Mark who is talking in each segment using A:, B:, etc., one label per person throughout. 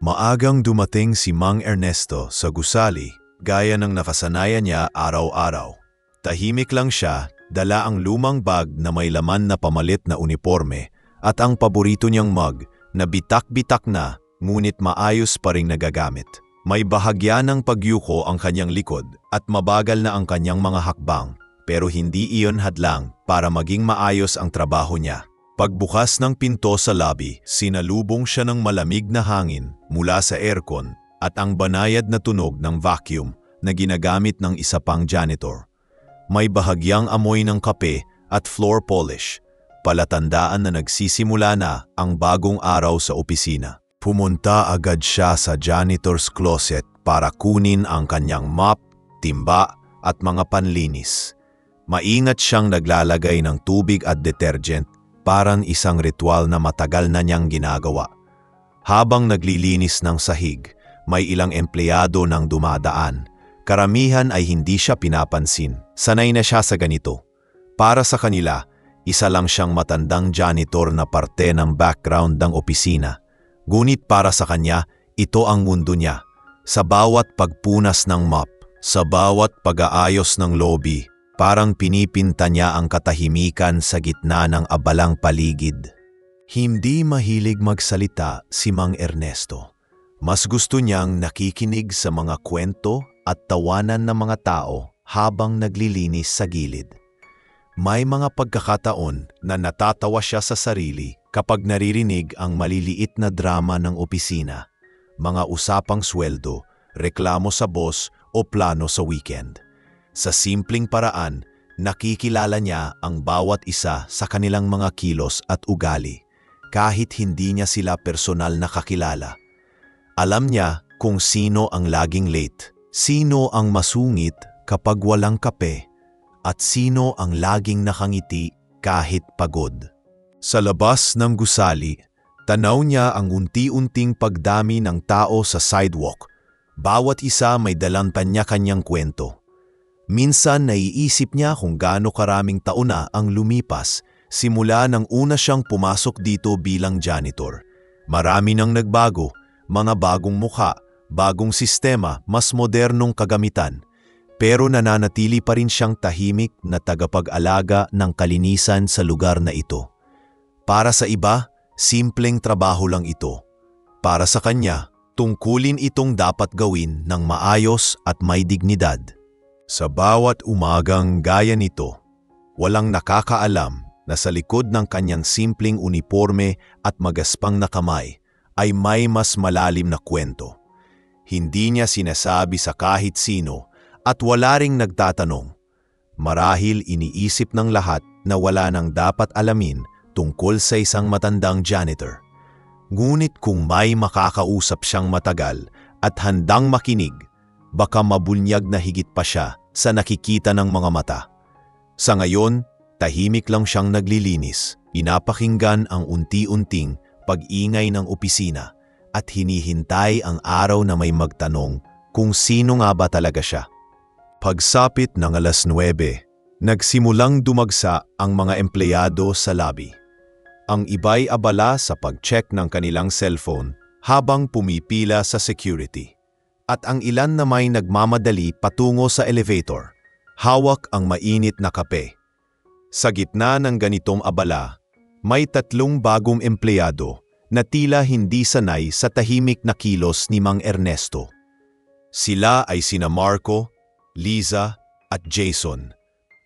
A: Maagang dumating si Mang Ernesto sa gusali, gaya ng nakasanayan niya araw-araw. Tahimik lang siya, dala ang lumang bag na may laman na pamalit na uniforme at ang paborito niyang mug na bitak-bitak na ngunit maayos pa ring nagagamit. May bahagya ng pagyuko ang kanyang likod at mabagal na ang kanyang mga hakbang, pero hindi iyon hadlang para maging maayos ang trabaho niya. Pagbukas ng pinto sa lobby, sinalubong siya ng malamig na hangin mula sa aircon at ang banayad na tunog ng vacuum na ginagamit ng isa pang janitor. May bahagyang amoy ng kape at floor polish, palatandaan na nagsisimula na ang bagong araw sa opisina. Pumunta agad siya sa janitor's closet para kunin ang kanyang mop, timba at mga panlinis. Maingat siyang naglalagay ng tubig at detergent, parang isang ritual na matagal na niyang ginagawa. Habang naglilinis ng sahig, may ilang empleyado nang dumadaan. Karamihan ay hindi siya pinapansin. Sanay na siya sa ganito. Para sa kanila, isa lang siyang matandang janitor na parte ng background ng opisina. Ngunit para sa kanya, ito ang mundo niya. Sa bawat pagpunas ng mop, sa bawat pag-aayos ng lobby, parang pinipinta niya ang katahimikan sa gitna ng abalang paligid. Hindi mahilig magsalita si Mang Ernesto. Mas gusto niyang nakikinig sa mga kwento at tawanan ng mga tao habang naglilinis sa gilid. May mga pagkakataon na natatawa siya sa sarili kapag naririnig ang maliliit na drama ng opisina, mga usapang sweldo, reklamo sa boss o plano sa weekend. Sa simpleng paraan, nakikilala niya ang bawat isa sa kanilang mga kilos at ugali, kahit hindi niya sila personal na kakilala. Alam niya kung sino ang laging late, sino ang masungit kapag walang kape, at sino ang laging nakangiti kahit pagod. Sa labas ng gusali, tanaw niya ang unti-unting pagdami ng tao sa sidewalk. Bawat isa may dalang kanya-kanyang kwento. Minsan naiisip niya kung gaano karaming taon na ang lumipas simula nang una siyang pumasok dito bilang janitor. Marami nang nagbago, mga bagong mukha, bagong sistema, mas modernong kagamitan. Pero nananatili pa rin siyang tahimik na tagapag-alaga ng kalinisan sa lugar na ito. Para sa iba, simpleng trabaho lang ito. Para sa kanya, tungkulin itong dapat gawin ng maayos at may dignidad. Sa bawat umagang gaya nito, walang nakakaalam na sa likod ng kanyang simpleng uniforme at magaspang na kamay ay may mas malalim na kwento. Hindi niya sinasabi sa kahit sino at wala ring nagtatanong. Marahil iniisip ng lahat na wala nang dapat alamin tungkol sa isang matandang janitor. Ngunit kung may makakausap siyang matagal at handang makinig, baka mabunyag na higit pa siya sa nakikita ng mga mata. Sa ngayon, tahimik lang siyang naglilinis, pinapakinggan ang unti-unting pag-ingay ng opisina at hinihintay ang araw na may magtanong kung sino nga ba talaga siya. Pagsapit ng 9:00, nagsimulang dumagsa ang mga empleyado sa lobby. Ang iba'y abala sa pag-check ng kanilang cellphone habang pumipila sa security. At ang ilan na may nagmamadali patungo sa elevator, hawak ang mainit na kape. Sa gitna ng ganitong abala, may 3 bagong empleyado na tila hindi sanay sa tahimik na kilos ni Mang Ernesto. Sila ay sina Marco, Liza at Jason,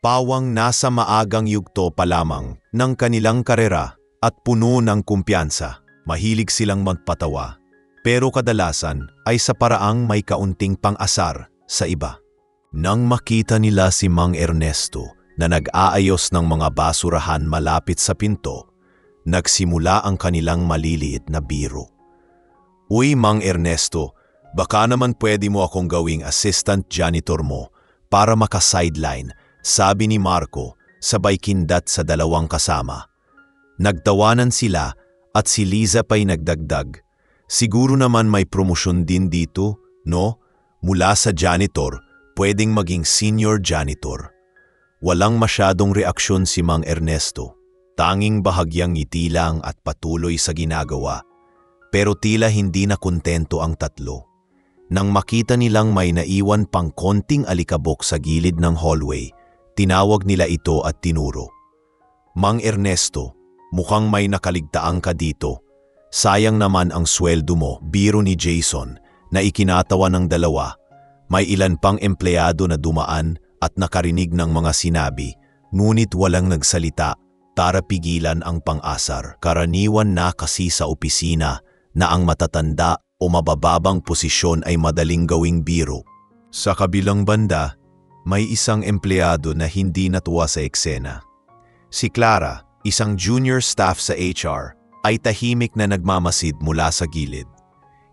A: pawang nasa maagang yugto pa lamang ng kanilang karera at puno ng kumpiyansa. Mahilig silang magpatawa, pero kadalasan ay sa paraang may kaunting pang-asar sa iba. Nang makita nila si Mang Ernesto na nag-aayos ng mga basurahan malapit sa pinto, nagsimula ang kanilang maliliit na biro. "Uy, Mang Ernesto, baka naman pwede mo akong gawing assistant janitor mo para maka-sideline," sabi ni Marco sabay kindat sa 2 kasama. Nagtawanan sila at si Liza pa'y nagdagdag, "Siguro naman may promosyon din dito, no? Mula sa janitor, pwedeng maging senior janitor." Walang masyadong reaksyon si Mang Ernesto. Tanging bahagyang ngiti lang at patuloy sa ginagawa. Pero tila hindi na kontento ang tatlo. Nang makita nilang may naiwan pang konting alikabok sa gilid ng hallway, tinawag nila ito at tinuro. Mang Ernesto, mukhang may nakaligtaang ka dito. Sayang naman ang sweldo mo, biro ni Jason, na ikinatawa ng dalawa. May ilan pang empleyado na dumaan at nakarinig ng mga sinabi, ngunit walang nagsalita. Tara pigilan ang pang-asar. Karaniwan na kasi sa opisina na ang matatanda o mabababang posisyon ay madaling gawing biro. Sa kabilang banda, may isang empleyado na hindi natuwa sa eksena. Si Clara, isang junior staff sa HR, ay tahimik na nagmamasid mula sa gilid.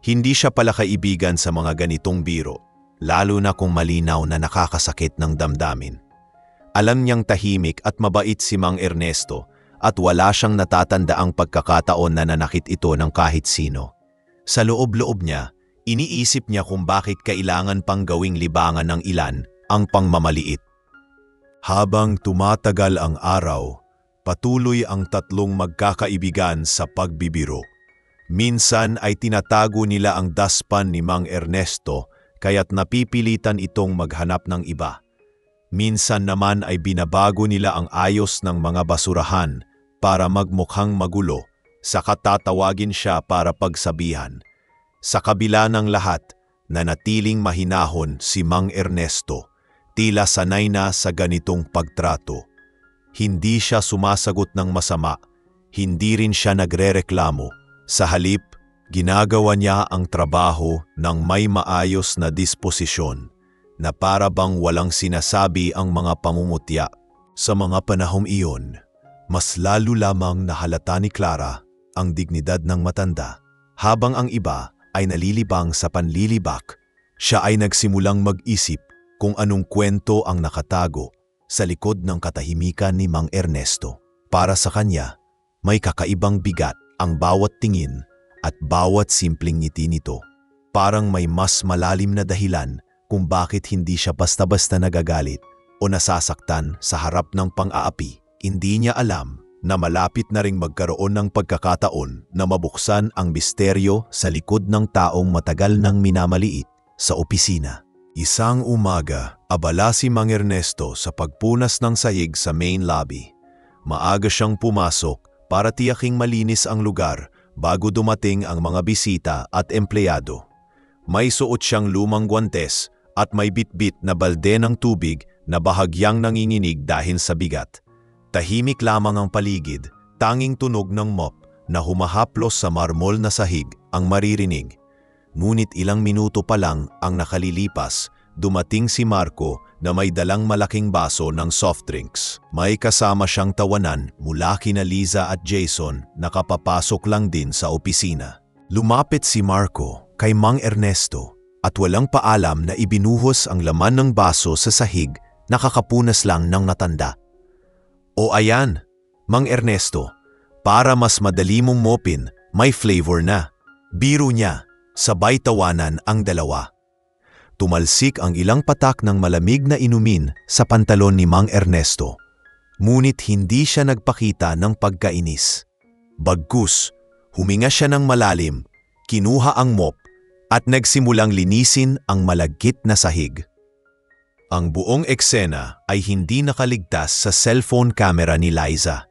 A: Hindi siya pala kaibigan sa mga ganitong biro, lalo na kung malinaw na nakakasakit ng damdamin. Alam niyang tahimik at mabait si Mang Ernesto at wala siyang natatandaang pagkakataon na nanakit ito ng kahit sino. Sa loob-loob niya, iniisip niya kung bakit kailangan pang gawing libangan ng ilan ang pangmamaliit. Habang tumatagal ang araw, patuloy ang tatlong magkakaibigan sa pagbibiro. Minsan ay tinatago nila ang daspan ni Mang Ernesto kaya't napipilitan itong maghanap ng iba. Minsan naman ay binabago nila ang ayos ng mga basurahan para magmukhang magulo, saka tatawagin siya para pagsabihan. Sa kabila ng lahat, nanatiling mahinahon si Mang Ernesto. Tila sanay na sa ganitong pagtrato. Hindi siya sumasagot ng masama, hindi rin siya nagrereklamo. Sa halip, ginagawa niya ang trabaho ng may maayos na disposisyon na para bang walang sinasabi ang mga pamumutya. Sa mga panahong iyon, mas lalo lamang nahalata ni Clara ang dignidad ng matanda. Habang ang iba ay nalilibang sa panlilibak, siya ay nagsimulang mag-isip kung anong kwento ang nakatago sa likod ng katahimikan ni Mang Ernesto. Para sa kanya, may kakaibang bigat ang bawat tingin at bawat simpleng ngiti nito. Parang may mas malalim na dahilan kung bakit hindi siya basta-basta nagagalit o nasasaktan sa harap ng pang-aapi. Hindi niya alam na malapit na ring magkaroon ng pagkakataon na mabuksan ang misteryo sa likod ng taong matagal nang minamaliit sa opisina. Isang umaga, abala si Mang Ernesto sa pagpunas ng sahig sa main lobby. Maaga siyang pumasok para tiyaking malinis ang lugar bago dumating ang mga bisita at empleyado. May suot siyang lumang guwantes at may bitbit na balde ng tubig na bahagyang nanginginig dahil sa bigat. Tahimik lamang ang paligid, tanging tunog ng mop na humahaplos sa marmol na sahig ang maririnig. Ngunit ilang minuto pa lang ang nakalilipas, dumating si Marco na may dalang malaking baso ng soft drinks. May kasama siyang tawanan mula kina Liza at Jason na kapapasok lang din sa opisina. Lumapit si Marco kay Mang Ernesto at walang paalam na ibinuhos ang laman ng baso sa sahig na kakapunas lang ng natanda. O ayan, Mang Ernesto, para mas madali mong mopin, may flavor na. Biro niya, sabay tawanan ang dalawa. Tumalsik ang ilang patak ng malamig na inumin sa pantalon ni Mang Ernesto. Ngunit hindi siya nagpakita ng pagkainis. Bagkus, huminga siya ng malalim, kinuha ang mop at nagsimulang linisin ang malagkit na sahig. Ang buong eksena ay hindi nakaligtas sa cellphone camera ni Liza.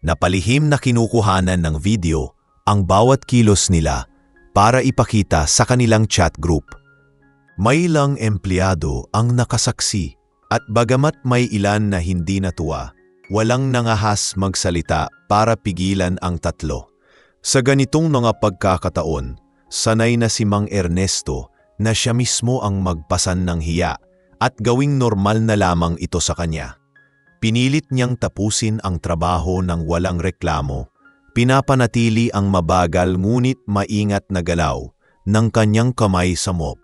A: Napalihim na kinukuhanan ng video ang bawat kilos nila para ipakita sa kanilang chat group. May ilang empleyado ang nakasaksi at bagamat may ilan na hindi natuwa, walang nangahas magsalita para pigilan ang tatlo. Sa ganitong mga pagkakataon, sanay na si Mang Ernesto na siya mismo ang magpasan ng hiya at gawing normal na lamang ito sa kanya. Pinilit niyang tapusin ang trabaho ng walang reklamo. Pinapanatili ang mabagal ngunit maingat na galaw ng kanyang kamay sa mop.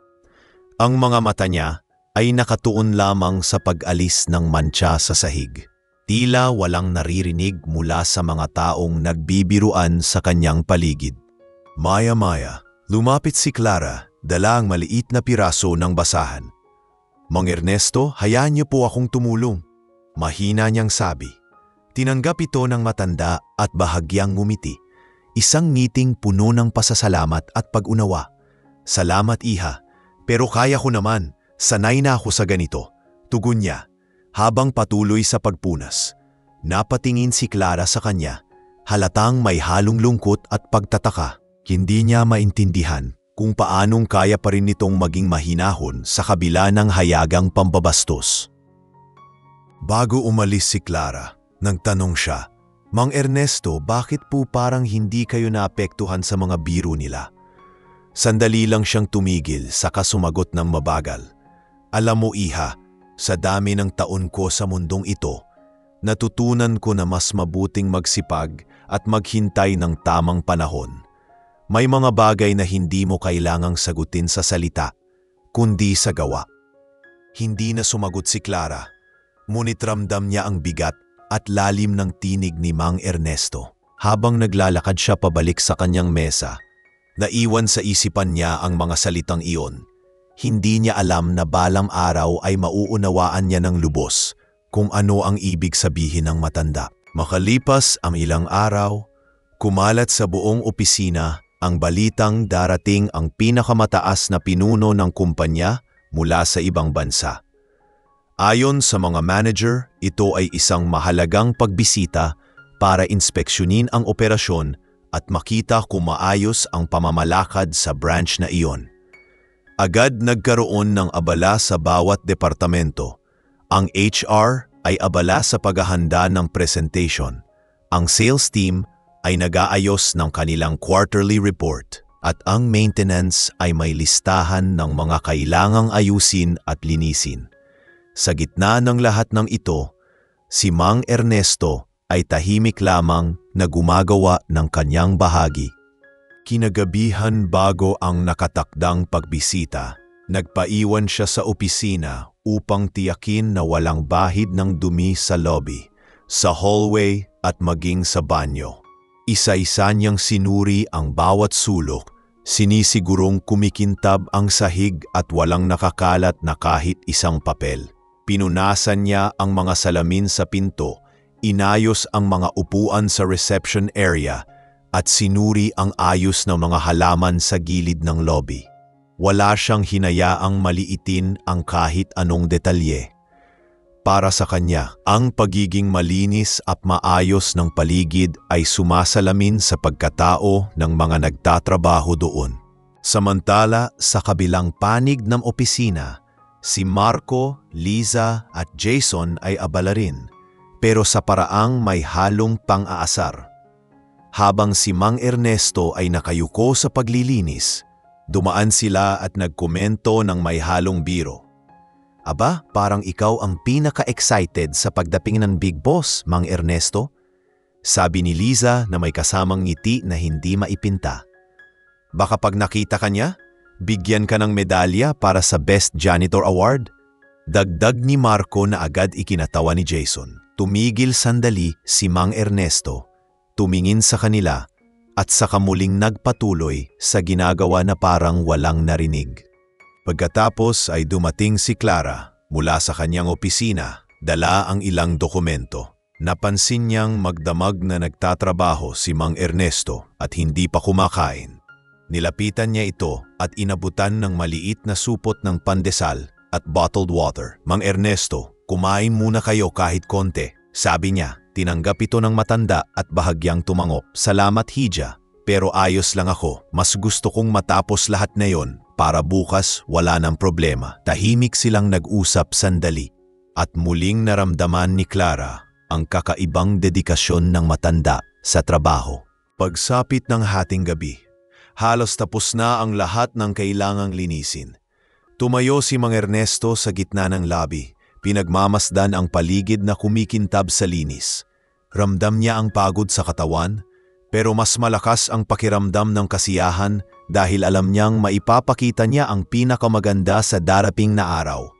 A: Ang mga mata niya ay nakatuon lamang sa pag-alis ng mantsa sa sahig. Tila walang naririnig mula sa mga taong nagbibiruan sa kanyang paligid. Maya-maya, lumapit si Clara, dala ang maliit na piraso ng basahan. Mang Ernesto, hayaan niyo po akong tumulong. Mahina niyang sabi. Tinanggap ito ng matanda at bahagyang ngumiti. Isang ngiting puno ng pasasalamat at pag-unawa. "Salamat, iha. Pero kaya ko naman. Sanay na ako sa ganito." Tugon niya, habang patuloy sa pagpunas. Napatingin si Clara sa kanya, halatang may halong lungkot at pagtataka. Hindi niya maintindihan kung paanong kaya pa rin nitong maging mahinahon sa kabila ng hayagang pambabastos. Bago umalis si Clara, nagtanong siya, "Mang Ernesto, bakit po parang hindi kayo naapektuhan sa mga biro nila?" Sandali lang siyang tumigil saka sumagot ng mabagal, "Alam mo, iha, sa dami ng taon ko sa mundong ito, natutunan ko na mas mabuting magsipag at maghintay ng tamang panahon. May mga bagay na hindi mo kailangang sagutin sa salita, kundi sa gawa." Hindi na sumagot si Clara, ngunit ramdam niya ang bigat at lalim ng tinig ni Mang Ernesto. Habang naglalakad siya pabalik sa kanyang mesa, naiwan sa isipan niya ang mga salitang iyon. Hindi niya alam na balang araw ay mauunawaan niya ng lubos kung ano ang ibig sabihin ng matanda. Makalipas ang ilang araw, kumalat sa buong opisina ang balitang darating ang pinakamataas na pinuno ng kumpanya mula sa ibang bansa. Ayon sa mga manager, ito ay isang mahalagang pagbisita para inspeksyonin ang operasyon at makita kung maayos ang pamamalakad sa branch na iyon. Agad nagkaroon ng abala sa bawat departamento. Ang HR ay abala sa paghahanda ng presentation. Ang sales team ay nag-aayos ng kanilang quarterly report. At ang maintenance ay may listahan ng mga kailangang ayusin at linisin. Sa gitna ng lahat ng ito, si Mang Ernesto ay tahimik lamang na gumagawa ng kanyang bahagi. Kinagabihan bago ang nakatakdang pagbisita, nagpaiwan siya sa opisina upang tiyakin na walang bahid ng dumi sa lobby, sa hallway at maging sa banyo. Isa-isa niyang sinuri ang bawat sulok, sinisigurong kumikintab ang sahig at walang nakakalat na kahit isang papel. Pinunasan niya ang mga salamin sa pinto, inayos ang mga upuan sa reception area at sinuri ang ayos ng mga halaman sa gilid ng lobby. Wala siyang hinayaang maliitin ang kahit anong detalye. Para sa kanya, ang pagiging malinis at maayos ng paligid ay sumasalamin sa pagkatao ng mga nagtatrabaho doon. Samantala, sa kabilang panig ng opisina, si Marco, Liza at Jason ay abala rin, pero sa paraang may halong pang-aasar. Habang si Mang Ernesto ay nakayuko sa paglilinis, dumaan sila at nagkomento ng may halong biro. "Aba, parang ikaw ang pinaka-excited sa pagdating ng Big Boss, Mang Ernesto," sabi ni Liza na may kasamang ngiti na hindi maipinta. "Baka pag nakita ka niya, bigyan ka ng medalya para sa Best Janitor Award?" Dagdag ni Marco na agad ikinatawa ni Jason. Tumigil sandali si Mang Ernesto, tumingin sa kanila at saka muling nagpatuloy sa ginagawa na parang walang narinig. Pagkatapos ay dumating si Clara mula sa kanyang opisina, dala ang ilang dokumento. Napansin niyang magdamag na nagtatrabaho si Mang Ernesto at hindi pa kumakain. Nilapitan niya ito at inabutan ng maliit na supot ng pandesal at bottled water. "Mang Ernesto, kumain muna kayo kahit konti," sabi niya. Tinanggap ito ng matanda at bahagyang tumangop. "Salamat, Hija, pero ayos lang ako. Mas gusto kong matapos lahat na yon para bukas wala ng problema." Tahimik silang nag-usap sandali at muling naramdaman ni Clara ang kakaibang dedikasyon ng matanda sa trabaho. Pagsapit ng hating gabi, halos tapos na ang lahat ng kailangang linisin. Tumayo si Mang Ernesto sa gitna ng lobby, pinagmamasdan ang paligid na kumikintab sa linis. Ramdam niya ang pagod sa katawan, pero mas malakas ang pakiramdam ng kasiyahan dahil alam niyang maipapakita niya ang pinakamaganda sa darating na araw.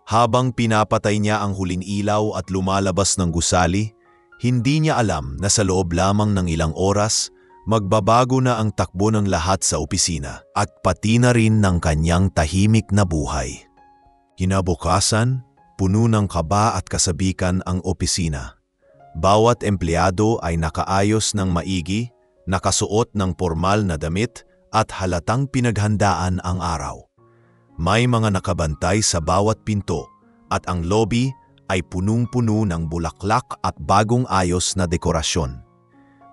A: Habang pinapatay niya ang huling ilaw at lumalabas ng gusali, hindi niya alam na sa loob lamang ng ilang oras, magbabago na ang takbo ng lahat sa opisina at pati na rin ng kanyang tahimik na buhay. Kinabukasan, puno ng kaba at kasabikan ang opisina. Bawat empleyado ay nakaayos ng maigi, nakasuot ng pormal na damit at halatang pinaghandaan ang araw. May mga nakabantay sa bawat pinto at ang lobby ay punung-puno ng bulaklak at bagong ayos na dekorasyon.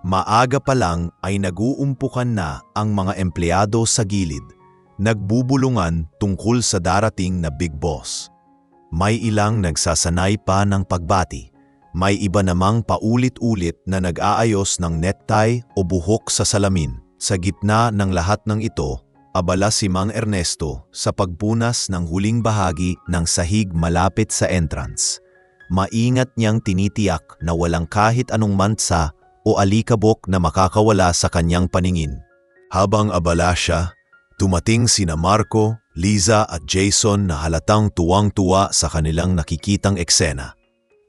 A: Maaga pa lang ay nag-uumpukan na ang mga empleyado sa gilid, nagbubulungan tungkol sa darating na big boss. May ilang nagsasanay pa ng pagbati, may iba namang paulit-ulit na nag-aayos ng necktie o buhok sa salamin. Sa gitna ng lahat ng ito, abala si Mang Ernesto sa pagpunas ng huling bahagi ng sahig malapit sa entrance. Maingat niyang tinitiyak na walang kahit anong mansa o alikabok na makakawala sa kanyang paningin. Habang abala siya, dumating sina Marco, Liza at Jason na halatang tuwang-tuwa sa kanilang nakikitang eksena.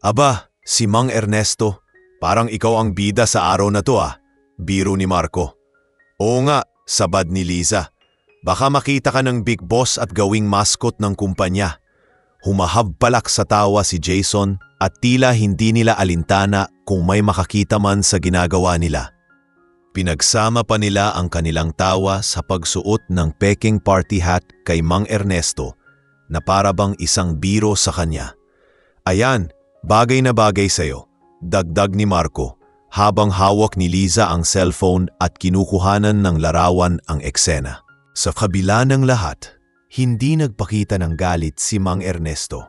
A: "Aba, si Mang Ernesto, parang ikaw ang bida sa araw na to ah," biro ni Marco. "Oo nga," sabad ni Liza. "Baka makita ka ng big boss at gawing mascot ng kumpanya." Humahabpalak sa tawa si Jason at tila hindi nila alintana kung may makakita man sa ginagawa nila. Pinagsama pa nila ang kanilang tawa sa pagsuot ng peking party hat kay Mang Ernesto na parabang isang biro sa kanya. "Ayan, bagay na bagay sa'yo," dagdag ni Marco habang hawak ni Liza ang cellphone at kinukuhanan ng larawan ang eksena. Sa kabila ng lahat, hindi nagpakita ng galit si Mang Ernesto.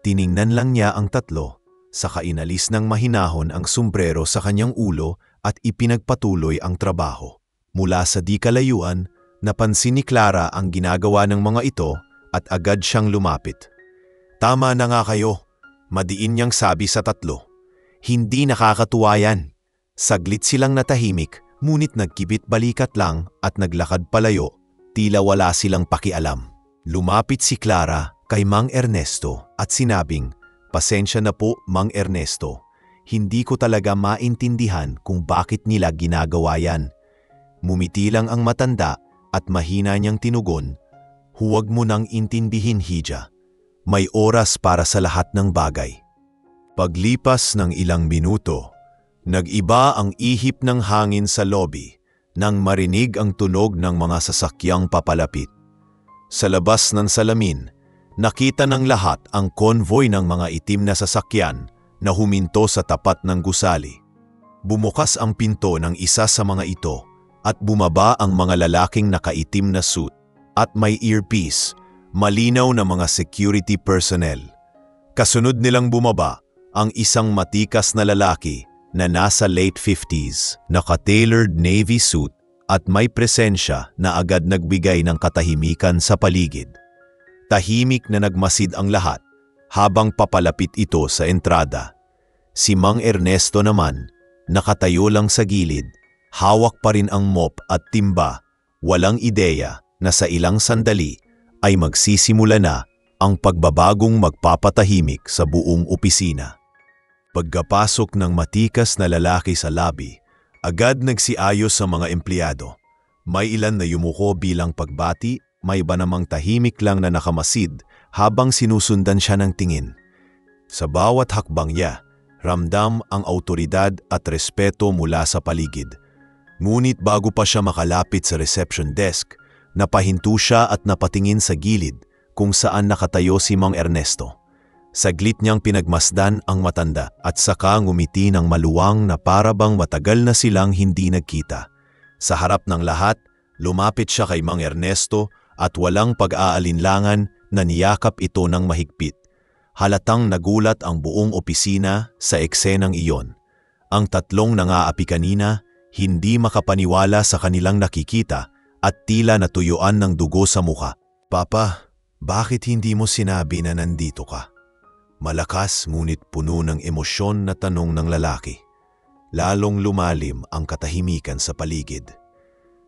A: Tiningnan lang niya ang tatlo, saka inalis ng mahinahon ang sombrero sa kanyang ulo at ipinagpatuloy ang trabaho. Mula sa di kalayuan, napansin ni Clara ang ginagawa ng mga ito at agad siyang lumapit. "Tama na nga kayo," madiin niyang sabi sa tatlo. "Hindi nakakatuwa yan." Saglit silang natahimik, ngunit nagkibit balikat lang at naglakad palayo, tila wala silang pakialam. Lumapit si Clara kay Mang Ernesto at sinabing, "Pasensya na po, Mang Ernesto. Hindi ko talaga maintindihan kung bakit nila ginagawa yan." Mumiti lang ang matanda at mahina niyang tinugon, "Huwag mo nang intindihin, Hija. May oras para sa lahat ng bagay." Paglipas ng ilang minuto, nag-iba ang ihip ng hangin sa lobby nang marinig ang tunog ng mga sasakyang papalapit. Sa labas ng salamin, nakita ng lahat ang konvoy ng mga itim na sasakyan na huminto sa tapat ng gusali. Bumukas ang pinto ng isa sa mga ito at bumaba ang mga lalaking nakaitim na suit at may earpiece, malinaw na mga security personnel. Kasunod nilang bumaba ang isang matikas na lalaki na nasa late 50s, naka-tailored navy suit at may presensya na agad nagbigay ng katahimikan sa paligid. Tahimik na nagmasid ang lahat habang papalapit ito sa entrada. Si Mang Ernesto naman, nakatayo lang sa gilid, hawak pa rin ang mop at timba, walang ideya na sa ilang sandali ay magsisimula na ang pagbabagong magpapatahimik sa buong opisina. Pagkapasok ng matikas na lalaki sa lobby, agad nagsiayos sa mga empleyado. May ilan na yumuko bilang pagbati, may iba namang tahimik lang na nakamasid habang sinusundan siya ng tingin. Sa bawat hakbang niya, ramdam ang autoridad at respeto mula sa paligid. Ngunit bago pa siya makalapit sa reception desk, napahinto siya at napatingin sa gilid kung saan nakatayo si Mang Ernesto. Saglit niyang pinagmasdan ang matanda at saka ngumiti ng maluwang na parabang matagal na silang hindi nagkita. Sa harap ng lahat, lumapit siya kay Mang Ernesto at walang pag-aalinlangan na niyakap ito ng mahigpit. Halatang nagulat ang buong opisina sa eksenang iyon. Ang tatlong nangaapi kanina, hindi makapaniwala sa kanilang nakikita at tila natuyuan ng dugo sa muka. "Papa, bakit hindi mo sinabi na nandito ka?" Malakas ngunit puno ng emosyon na tanong ng lalaki. Lalong lumalim ang katahimikan sa paligid.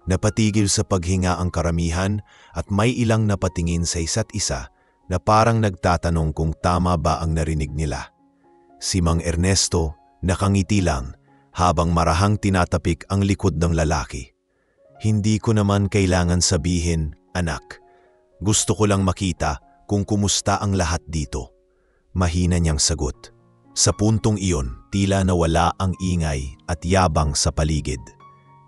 A: Napatigil sa paghinga ang karamihan at may ilang napatingin sa isa't isa na parang nagtatanong kung tama ba ang narinig nila. Si Mang Ernesto nakangiti lang habang marahang tinatapik ang likod ng lalaki. "Hindi ko naman kailangan sabihin, anak. Gusto ko lang makita kung kumusta ang lahat dito." Mahina niyang sagot. Sa puntong iyon, tila nawala ang ingay at yabang sa paligid.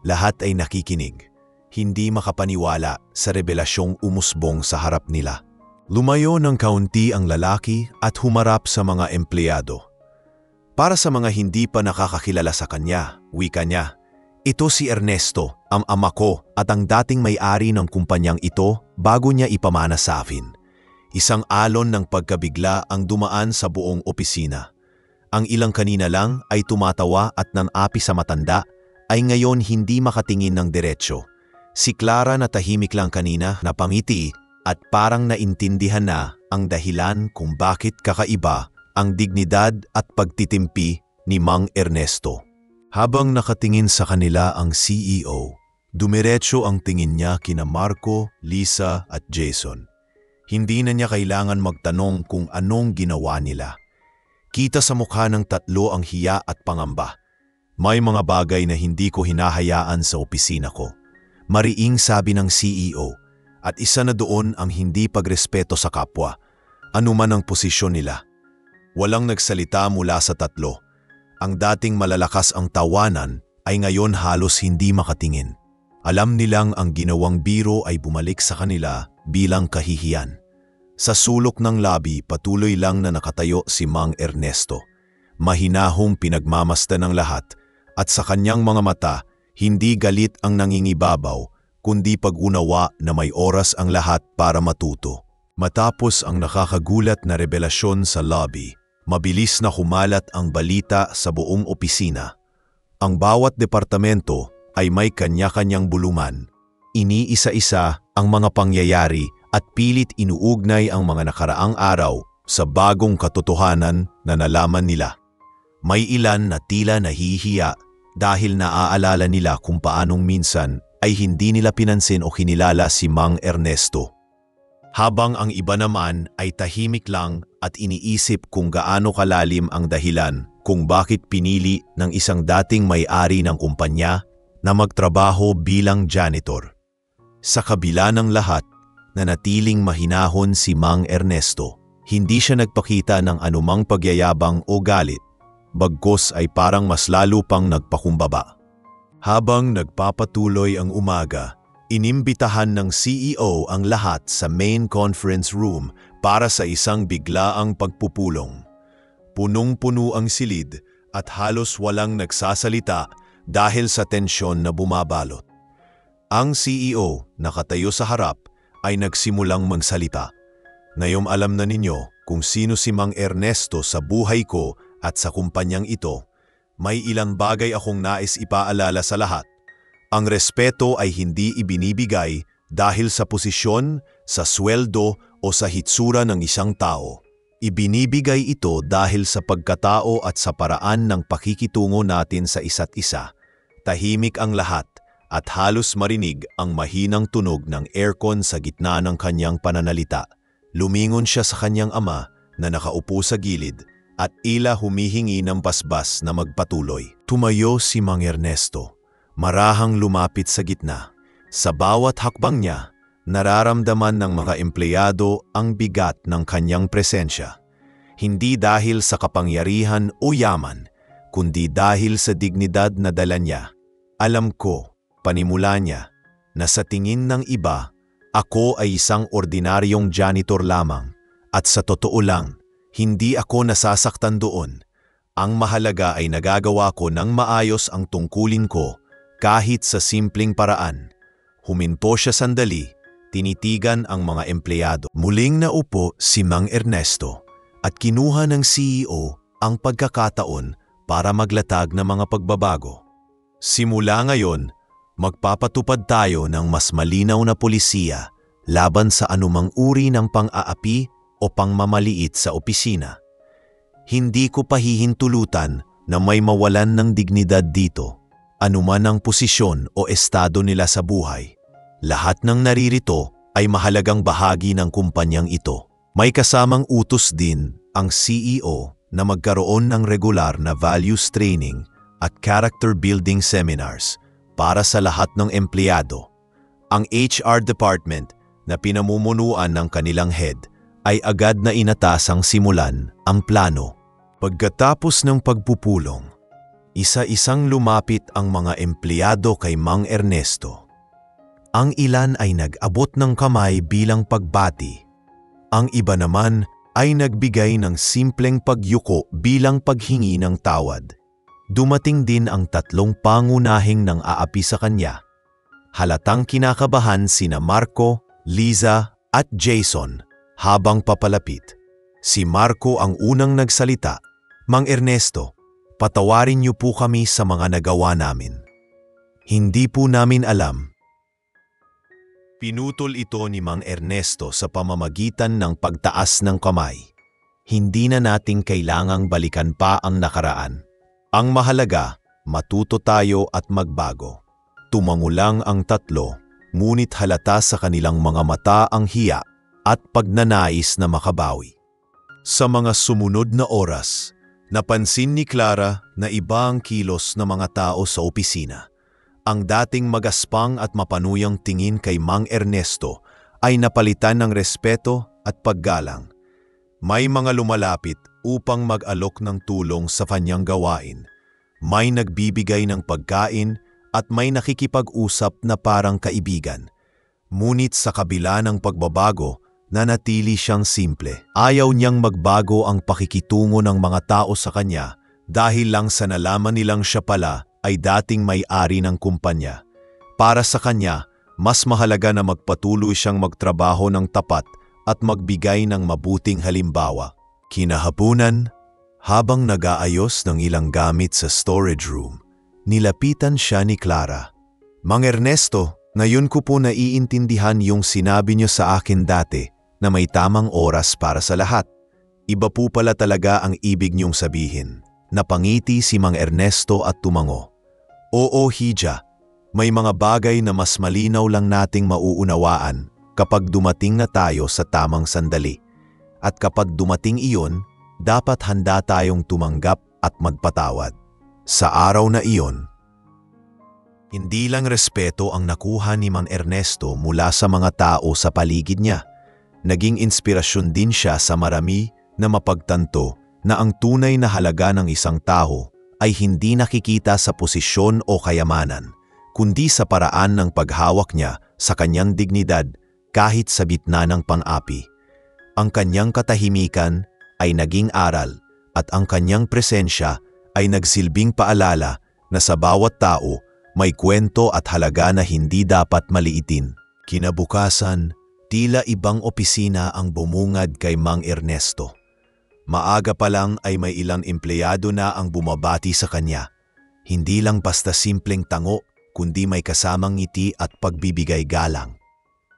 A: Lahat ay nakikinig, hindi makapaniwala sa revelasyong umusbong sa harap nila. Lumayo ng kaunti ang lalaki at humarap sa mga empleyado. Para sa mga hindi pa nakakakilala sa kanya, wika niya, "Ito si Ernesto, ang ama ko at ang dating may-ari ng kumpanyang ito bago niya ipamana sa akin." Isang alon ng pagkabigla ang dumaan sa buong opisina. Ang ilang kanina lang ay tumatawa at nanapi sa matanda ay ngayon hindi makatingin ng diretsyo. Si Clara na tahimik lang kanina napangiti at parang naintindihan na ang dahilan kung bakit kakaiba ang dignidad at pagtitimpi ni Mang Ernesto. Habang nakatingin sa kanila ang CEO, dumiretso ang tingin niya kina Marco, Lisa at Jason. Hindi na niya kailangan magtanong kung anong ginawa nila. Kita sa mukha ng tatlo ang hiya at pangamba. "May mga bagay na hindi ko hinahayaan sa opisina ko," mariing sabi ng CEO, at isa na doon ang hindi pagrespeto sa kapwa, anuman ang posisyon nila. Walang nagsalita mula sa tatlo. Ang dating malalakas ang tawanan ay ngayon halos hindi makatingin. Alam nilang ang ginawang biro ay bumalik sa kanila bilang kahihiyan. Sa sulok ng lobby patuloy lang na nakatayo si Mang Ernesto. Mahinahong pinagmamasdan ng lahat at sa kanyang mga mata hindi galit ang nangingibabaw kundi pag-unawa na may oras ang lahat para matuto. Matapos ang nakakagulat na revelasyon sa lobby, mabilis na humalat ang balita sa buong opisina. Ang bawat departamento ay may kanya-kanyang buluman. Iniisa-isa ang mga pangyayari at pilit inuugnay ang mga nakaraang araw sa bagong katotohanan na nalaman nila. May ilan na tila nahihiya dahil naaalala nila kung paanong minsan ay hindi nila pinansin o kinilala si Mang Ernesto. Habang ang iba naman ay tahimik lang at iniisip kung gaano kalalim ang dahilan kung bakit pinili ng isang dating may-ari ng kumpanya na magtrabaho bilang janitor. Sa kabila ng lahat, nanatiling mahinahon si Mang Ernesto. Hindi siya nagpakita ng anumang pagyayabang o galit, bagkus ay parang mas lalo pang nagpakumbaba. Habang nagpapatuloy ang umaga, inimbitahan ng CEO ang lahat sa main conference room para sa isang biglaang pagpupulong. Punong-puno ang silid at halos walang nagsasalita dahil sa tensyon na bumabalot. Ang CEO, nakatayo sa harap, ay nagsimulang magsalita. "Ngayong alam na ninyo kung sino si Mang Ernesto sa buhay ko at sa kumpanyang ito, may ilang bagay akong nais ipaalala sa lahat. Ang respeto ay hindi ibinibigay dahil sa posisyon, sa sweldo o sa hitsura ng isang tao. Ibinibigay ito dahil sa pagkatao at sa paraan ng pakikitungo natin sa isa't isa." Tahimik ang lahat at halos marinig ang mahinang tunog ng aircon sa gitna ng kanyang pananalita. Lumingon siya sa kanyang ama na nakaupo sa gilid at ila humihingi ng basbas na magpatuloy. Tumayo si Mang Ernesto, marahang lumapit sa gitna. Sa bawat hakbang niya, nararamdaman ng mga empleyado ang bigat ng kanyang presensya. Hindi dahil sa kapangyarihan o yaman, kundi dahil sa dignidad na dala niya. "Alam ko," panimula niya, "na sa tingin ng iba, ako ay isang ordinaryong janitor lamang. At sa totoo lang, hindi ako nasasaktan doon. Ang mahalaga ay nagagawa ko ng maayos ang tungkulin ko kahit sa simpleng paraan." Huminto siya sandali, tinitigan ang mga empleyado. Muling naupo si Mang Ernesto at kinuha ng CEO ang pagkakataon para maglatag ng mga pagbabago. "Simula ngayon, magpapatupad tayo ng mas malinaw na polisiya laban sa anumang uri ng pang-aapi o pangmamaliit sa opisina. Hindi ko pahihintulutan na may mawalan ng dignidad dito, anuman ang posisyon o estado nila sa buhay. Lahat ng naririto ay mahalagang bahagi ng kumpanyang ito." May kasamang utos din ang CEO na magkaroon ng regular na values training at character building seminars para sa lahat ng empleyado. Ang HR department na pinamumunuan ng kanilang head ay agad na inatasang simulan ang plano. Pagkatapos ng pagpupulong, Isa-isang lumapit ang mga empleyado kay Mang Ernesto. Ang ilan ay nag-abot ng kamay bilang pagbati. Ang iba naman ay nagbigay ng simpleng pagyuko bilang paghingi ng tawad. Dumating din ang tatlong pangunahing nang aapi sa kanya. Halatang kinakabahan sina Marco, Liza at Jason habang papalapit. Si Marco ang unang nagsalita. Mang Ernesto, patawarin niyo po kami sa mga nagawa namin. Hindi po namin alam. Pinutol ito ni Mang Ernesto sa pamamagitan ng pagtaas ng kamay. Hindi na nating kailangang balikan pa ang nakaraan. Ang mahalaga, matuto tayo at magbago. Tumango lang ang tatlo, ngunit halata sa kanilang mga mata ang hiya at pagnanais na makabawi. Sa mga sumunod na oras, napansin ni Clara na iba ang kilos ng mga tao sa opisina. Ang dating magaspang at mapanuyang tingin kay Mang Ernesto ay napalitan ng respeto at paggalang. May mga lumalapit upang mag-alok ng tulong sa kanyang gawain. May nagbibigay ng pagkain at may nakikipag-usap na parang kaibigan. Ngunit sa kabila ng pagbabago, nanatili siyang simple. Ayaw niyang magbago ang pakikitungo ng mga tao sa kanya dahil lang sa nalaman nilang siya pala ay dating may-ari ng kumpanya. Para sa kanya, mas mahalaga na magpatuloy siyang magtrabaho ng tapat at magbigay ng mabuting halimbawa. Kinahapunan, habang nag-aayos ng ilang gamit sa storage room, nilapitan siya ni Clara. Mang Ernesto, ngayon ko po naiintindihan yung sinabi niyo sa akin dati na may tamang oras para sa lahat. Iba po pala talaga ang ibig niyong sabihin. Napangiti si Mang Ernesto at tumango. Oo, Hija, may mga bagay na mas malinaw lang nating mauunawaan kapag dumating na tayo sa tamang sandali. At kapag dumating iyon, dapat handa tayong tumanggap at magpatawad. Sa araw na iyon, hindi lang respeto ang nakuha ni Mang Ernesto mula sa mga tao sa paligid niya. Naging inspirasyon din siya sa marami na mapagtanto na ang tunay na halaga ng isang tao ay hindi nakikita sa posisyon o kayamanan, kundi sa paraan ng paghawak niya sa kanyang dignidad kahit sa gitna ng pang-api. Ang kanyang katahimikan ay naging aral at ang kanyang presensya ay nagsilbing paalala na sa bawat tao may kwento at halaga na hindi dapat maliitin. Kinabukasan, tila ibang opisina ang bumungad kay Mang Ernesto. Maaga pa lang ay may ilang empleyado na ang bumabati sa kanya. Hindi lang basta simpleng tango, kundi may kasamang ngiti at pagbibigay galang.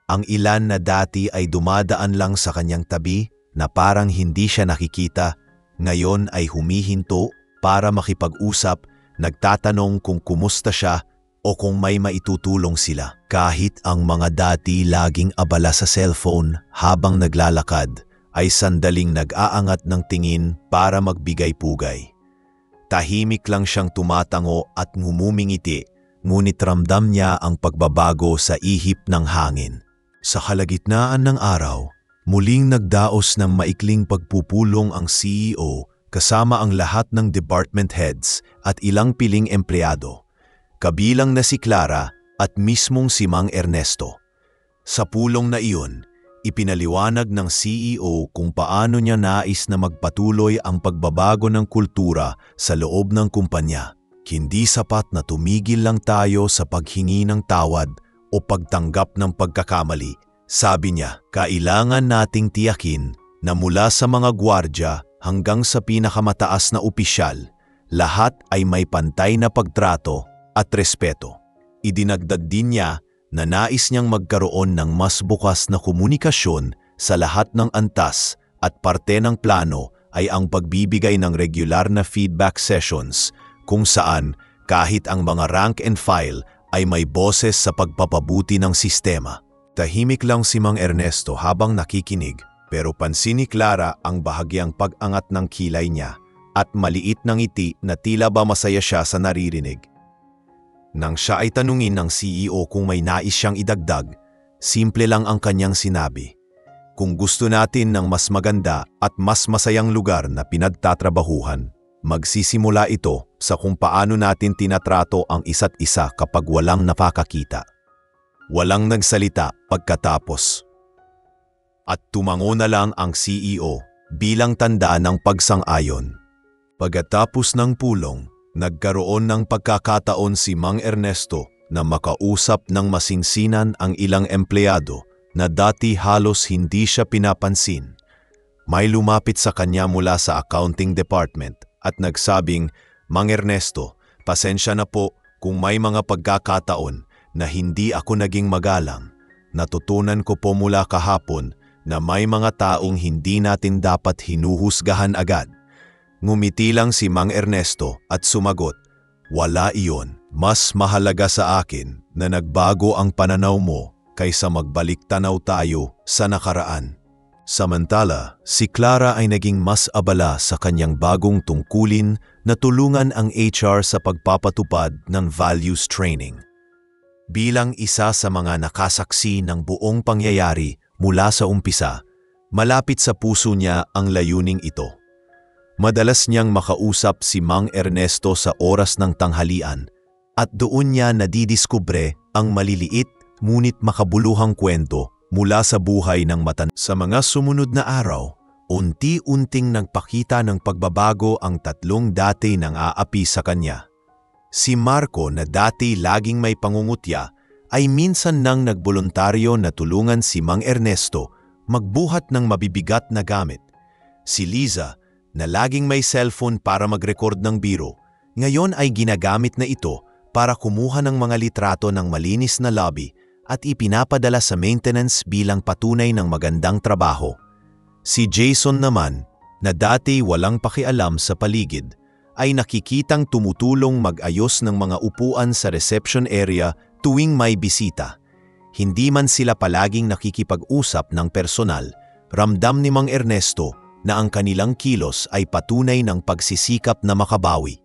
A: Ang ilan na dati ay dumadaan lang sa kanyang tabi na parang hindi siya nakikita, ngayon ay humihinto para makipag-usap, nagtatanong kung kumusta siya o kung may maitutulong sila. Kahit ang mga dati laging abala sa cellphone habang naglalakad, ay sandaling nag-aangat ng tingin para magbigay-pugay. Tahimik lang siyang tumatango at ngumumingiti, ngunit ramdam niya ang pagbabago sa ihip ng hangin. Sa kalagitnaan ng araw, muling nagdaos ng maikling pagpupulong ang CEO kasama ang lahat ng department heads at ilang piling empleyado, kabilang na si Clara at mismong si Mang Ernesto. Sa pulong na iyon, ipinaliwanag ng CEO kung paano niya nais na magpatuloy ang pagbabago ng kultura sa loob ng kumpanya. Hindi sapat na tumigil lang tayo sa paghingi ng tawad o pagtanggap ng pagkakamali. Sabi niya, kailangan nating tiyakin na mula sa mga gwardya hanggang sa pinakamataas na opisyal, lahat ay may pantay na pagtrato at respeto. Idinagdag din niya na nais niyang magkaroon ng mas bukas na komunikasyon sa lahat ng antas at parte ng plano ay ang pagbibigay ng regular na feedback sessions kung saan kahit ang mga rank and file ay may boses sa pagpapabuti ng sistema. Tahimik lang si Mang Ernesto habang nakikinig, pero pansin ni Clara ang bahagyang pag-angat ng kilay niya at maliit na ngiti na tila ba masaya siya sa naririnig. Nang siya ay tanungin ng CEO kung may nais siyang idagdag, simple lang ang kanyang sinabi. Kung gusto natin ng mas maganda at mas masayang lugar na pinagtatrabahuhan, Magsisimula ito sa kung paano natin tinatrato ang isa't isa kapag walang nakakakita. Walang nagsalita pagkatapos. At tumango na lang ang CEO bilang tanda ng pagsang-ayon. Pagkatapos ng pulong, nagkaroon ng pagkakataon si Mang Ernesto na makausap ng masinsinan ang ilang empleyado na dati halos hindi siya pinapansin. May lumapit sa kanya mula sa accounting department at nagsabing, "Mang Ernesto, pasensya na po kung may mga pagkakataon na hindi ako naging magalang. Natutunan ko po mula kahapon na may mga taong hindi natin dapat hinuhusgahan agad." Ngumiti lang si Mang Ernesto at sumagot, "Wala iyon. Mas mahalaga sa akin na nagbago ang pananaw mo kaysa magbalik tanaw tayo sa nakaraan." Samantala, si Clara ay naging mas abala sa kanyang bagong tungkulin na tulungan ang HR sa pagpapatupad ng values training. Bilang isa sa mga nakasaksi ng buong pangyayari mula sa umpisa, malapit sa puso niya ang layuning ito. Madalas niyang makausap si Mang Ernesto sa oras ng tanghalian at doon niya nadidiskubre ang maliliit ngunit makabuluhang kwento mula sa buhay ng matan. Sa mga sumunod na araw, unti-unting nagpakita ng pagbabago ang tatlong dati nang aapi sa kanya. Si Marco na dati laging may pangungutya ay minsan nang nagboluntaryo na tulungan si Mang Ernesto magbuhat ng mabibigat na gamit. Si Liza na laging may cellphone para mag-record ng biro, ngayon ay ginagamit na ito para kumuha ng mga litrato ng malinis na lobby at ipinapadala sa maintenance bilang patunay ng magandang trabaho. Si Jason naman, na dati walang pakialam sa paligid, ay nakikitang tumutulong mag-ayos ng mga upuan sa reception area tuwing may bisita. Hindi man sila palaging nakikipag-usap ng personal, ramdam ni Mang Ernesto na ang kanilang kilos ay patunay ng pagsisikap na makabawi.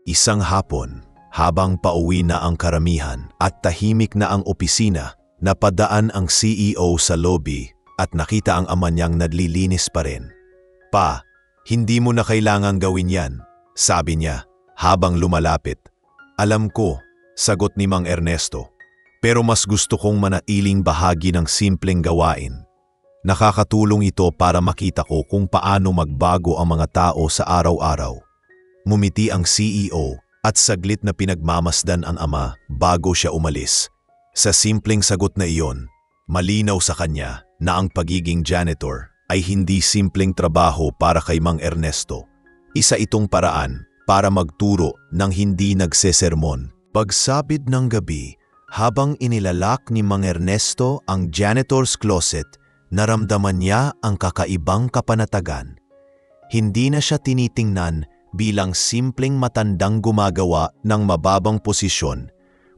A: Isang hapon, habang pauwi na ang karamihan at tahimik na ang opisina, napadaan ang CEO sa lobby at nakita ang ama niyang naglilinis pa rin. "Pa, hindi mo na kailangang gawin yan," sabi niya habang lumalapit. "Alam ko," sagot ni Mang Ernesto, "pero mas gusto kong manatiling bahagi ng simpleng gawain. Nakakatulong ito para makita ko kung paano magbago ang mga tao sa araw-araw." Ngumiti ang CEO at saglit na pinagmamasdan ang ama bago siya umalis. Sa simpleng sagot na iyon, malinaw sa kanya na ang pagiging janitor ay hindi simpleng trabaho para kay Mang Ernesto. Isa itong paraan para magturo ng hindi nagsesermon. Pagsapit ng gabi, habang inilalak ni Mang Ernesto ang janitor's closet, naramdaman niya ang kakaibang kapanatagan. Hindi na siya tinitingnan bilang simpleng matandang gumagawa ng mababang posisyon,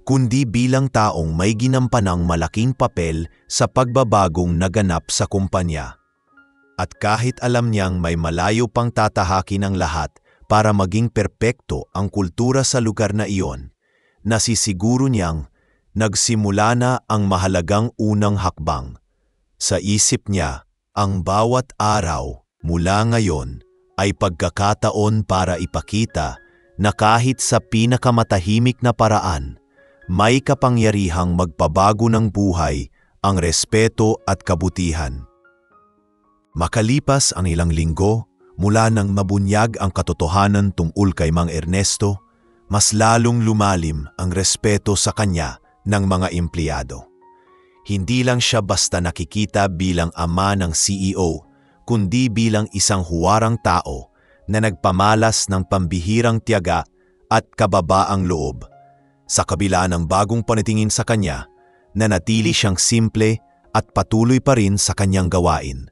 A: kundi bilang taong may ginampanang malaking papel sa pagbabagong naganap sa kumpanya. At kahit alam niyang may malayo pang tatahakin ang lahat para maging perpekto ang kultura sa lugar na iyon, nasisiguro niyang nagsimula na ang mahalagang unang hakbang. Sa isip niya, ang bawat araw mula ngayon ay pagkakataon para ipakita na kahit sa pinakamatahimik na paraan, may kapangyarihang magpabago ng buhay ang respeto at kabutihan. Makalipas ang ilang linggo, mula nang mabunyag ang katotohanan tungkol kay Mang Ernesto, mas lalong lumalim ang respeto sa kanya ng mga empleyado. Hindi lang siya basta nakikita bilang ama ng CEO, kundi bilang isang huwarang tao na nagpamalas ng pambihirang tiyaga at kababaang loob. Sa kabila ng bagong panitingin sa kanya, nanatili siyang simple at patuloy pa rin sa kanyang gawain,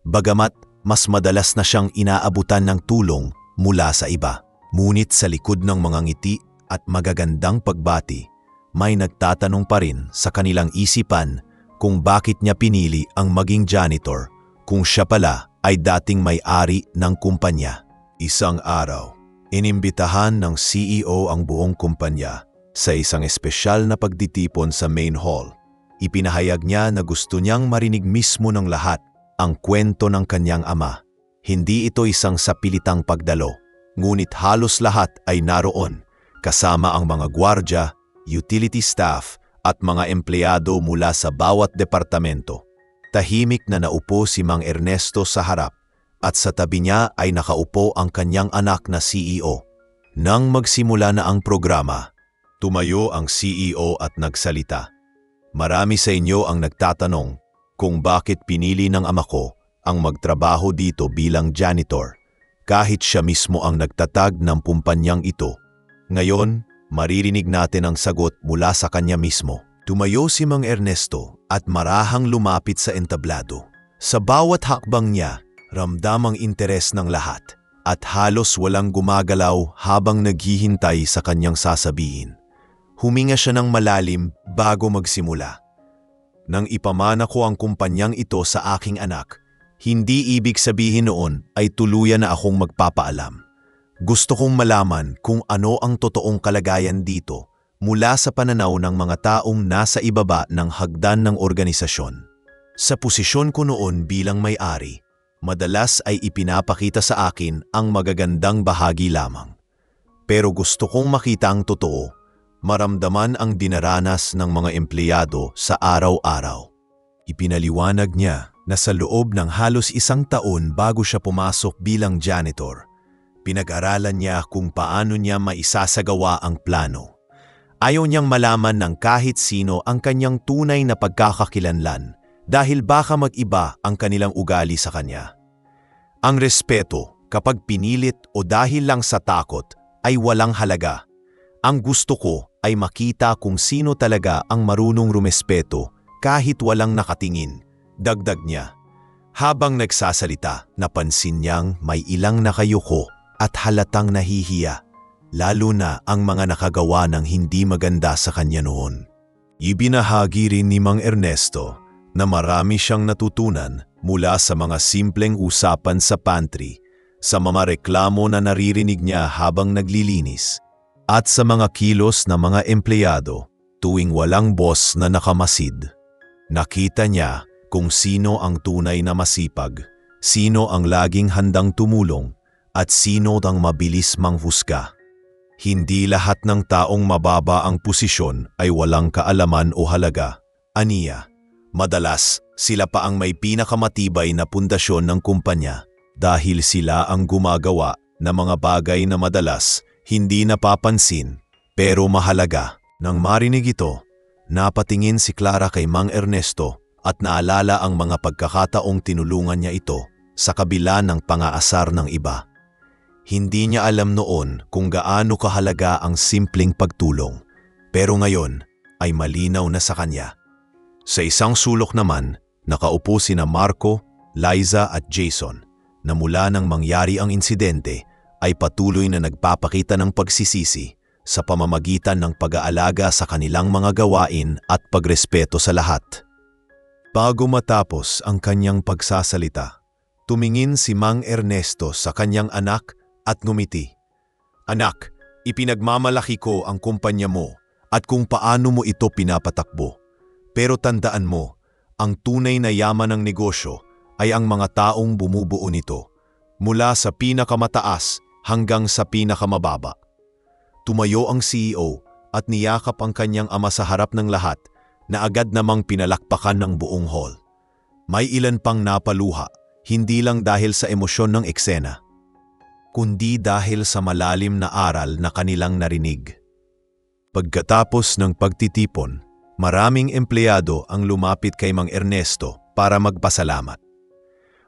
A: bagamat mas madalas na siyang inaabutan ng tulong mula sa iba. Ngunit sa likod ng mga ngiti at magagandang pagbati, may nagtatanong pa rin sa kanilang isipan kung bakit niya pinili ang maging janitor kung siya pala ay dating may-ari ng kumpanya. Isang araw, inimbitahan ng CEO ang buong kumpanya sa isang espesyal na pagtitipon sa main hall. Ipinahayag niya na gusto niyang marinig mismo ng lahat ang kwento ng kanyang ama. Hindi ito isang sapilitang pagdalo, ngunit halos lahat ay naroon, kasama ang mga gwardya, utility staff at mga empleyado mula sa bawat departamento. Tahimik na naupo si Mang Ernesto sa harap at sa tabi niya ay nakaupo ang kanyang anak na CEO. Nang magsimula na ang programa, tumayo ang CEO at nagsalita. Marami sa inyo ang nagtatanong kung bakit pinili ng ama ko ang magtrabaho dito bilang janitor, kahit siya mismo ang nagtatag ng kumpanyang ito. Ngayon, maririnig natin ang sagot mula sa kanya mismo. Tumayo si Mang Ernesto at marahang lumapit sa entablado. Sa bawat hakbang niya, ramdam ang interes ng lahat at halos walang gumagalaw habang naghihintay sa kanyang sasabihin. Huminga siya ng malalim bago magsimula. Nang ipamana ko ang kumpanyang ito sa aking anak, hindi ibig sabihin noon ay tuluyan na akong magpapaalam. Gusto kong malaman kung ano ang totoong kalagayan dito mula sa pananaw ng mga taong nasa ibaba ng hagdan ng organisasyon. Sa posisyon ko noon bilang may-ari, madalas ay ipinapakita sa akin ang magagandang bahagi lamang. Pero gusto kong makita ang totoo, maramdaman ang dinaranas ng mga empleyado sa araw-araw. Ipinaliwanag niya na sa loob ng halos 1 taon bago siya pumasok bilang janitor, pinag-aralan niya kung paano niya maisasagawa ang plano. Ayaw niyang malaman ng kahit sino ang kanyang tunay na pagkakakilanlan dahil baka mag-iba ang kanilang ugali sa kanya. Ang respeto, kapag pinilit o dahil lang sa takot, ay walang halaga. Ang gusto ko ay makita kung sino talaga ang marunong rumespeto kahit walang nakatingin, dagdag niya. Habang nagsasalita, napansin niyang may ilang nakayuko at halatang nahihiya, lalo na ang mga nakagawa ng hindi maganda sa kanya noon. Ibinahagi rin ni Mang Ernesto na marami siyang natutunan mula sa mga simpleng usapan sa pantry, sa mga reklamo na naririnig niya habang naglilinis, at sa mga kilos ng mga empleyado tuwing walang boss na nakamasid. Nakita niya kung sino ang tunay na masipag, sino ang laging handang tumulong, at sino ang mabilis manghusga. Hindi lahat ng taong mababa ang posisyon ay walang kaalaman o halaga. Aniya, madalas sila pa ang may pinakamatibay na pundasyon ng kumpanya dahil sila ang gumagawa ng mga bagay na madalas hindi napapansin pero mahalaga. Nang marinig ito, napatingin si Clara kay Mang Ernesto at naalala ang mga pagkakataong tinulungan niya ito sa kabila ng pangaasar ng iba. Hindi niya alam noon kung gaano kahalaga ang simpleng pagtulong, pero ngayon ay malinaw na sa kanya. Sa isang sulok naman, nakaupo sina Marco, Liza at Jason na mula nang mangyari ang insidente ay patuloy na nagpapakita ng pagsisisi sa pamamagitan ng pag-aalaga sa kanilang mga gawain at pagrespeto sa lahat. Bago matapos ang kanyang pagsasalita, tumingin si Mang Ernesto sa kanyang anak at ngumiti. Anak, ipinagmamalaki ko ang kumpanya mo at kung paano mo ito pinapatakbo. Pero tandaan mo, ang tunay na yaman ng negosyo ay ang mga taong bumubuo nito, mula sa pinakamataas hanggang sa pinakamababa. Tumayo ang CEO at niyakap ang kanyang ama sa harap ng lahat na agad namang pinalakpakan ng buong hall. May ilan pang napaluha, hindi lang dahil sa emosyon ng eksena, kundi dahil sa malalim na aral na kanilang narinig. Pagkatapos ng pagtitipon, maraming empleyado ang lumapit kay Mang Ernesto para magpasalamat.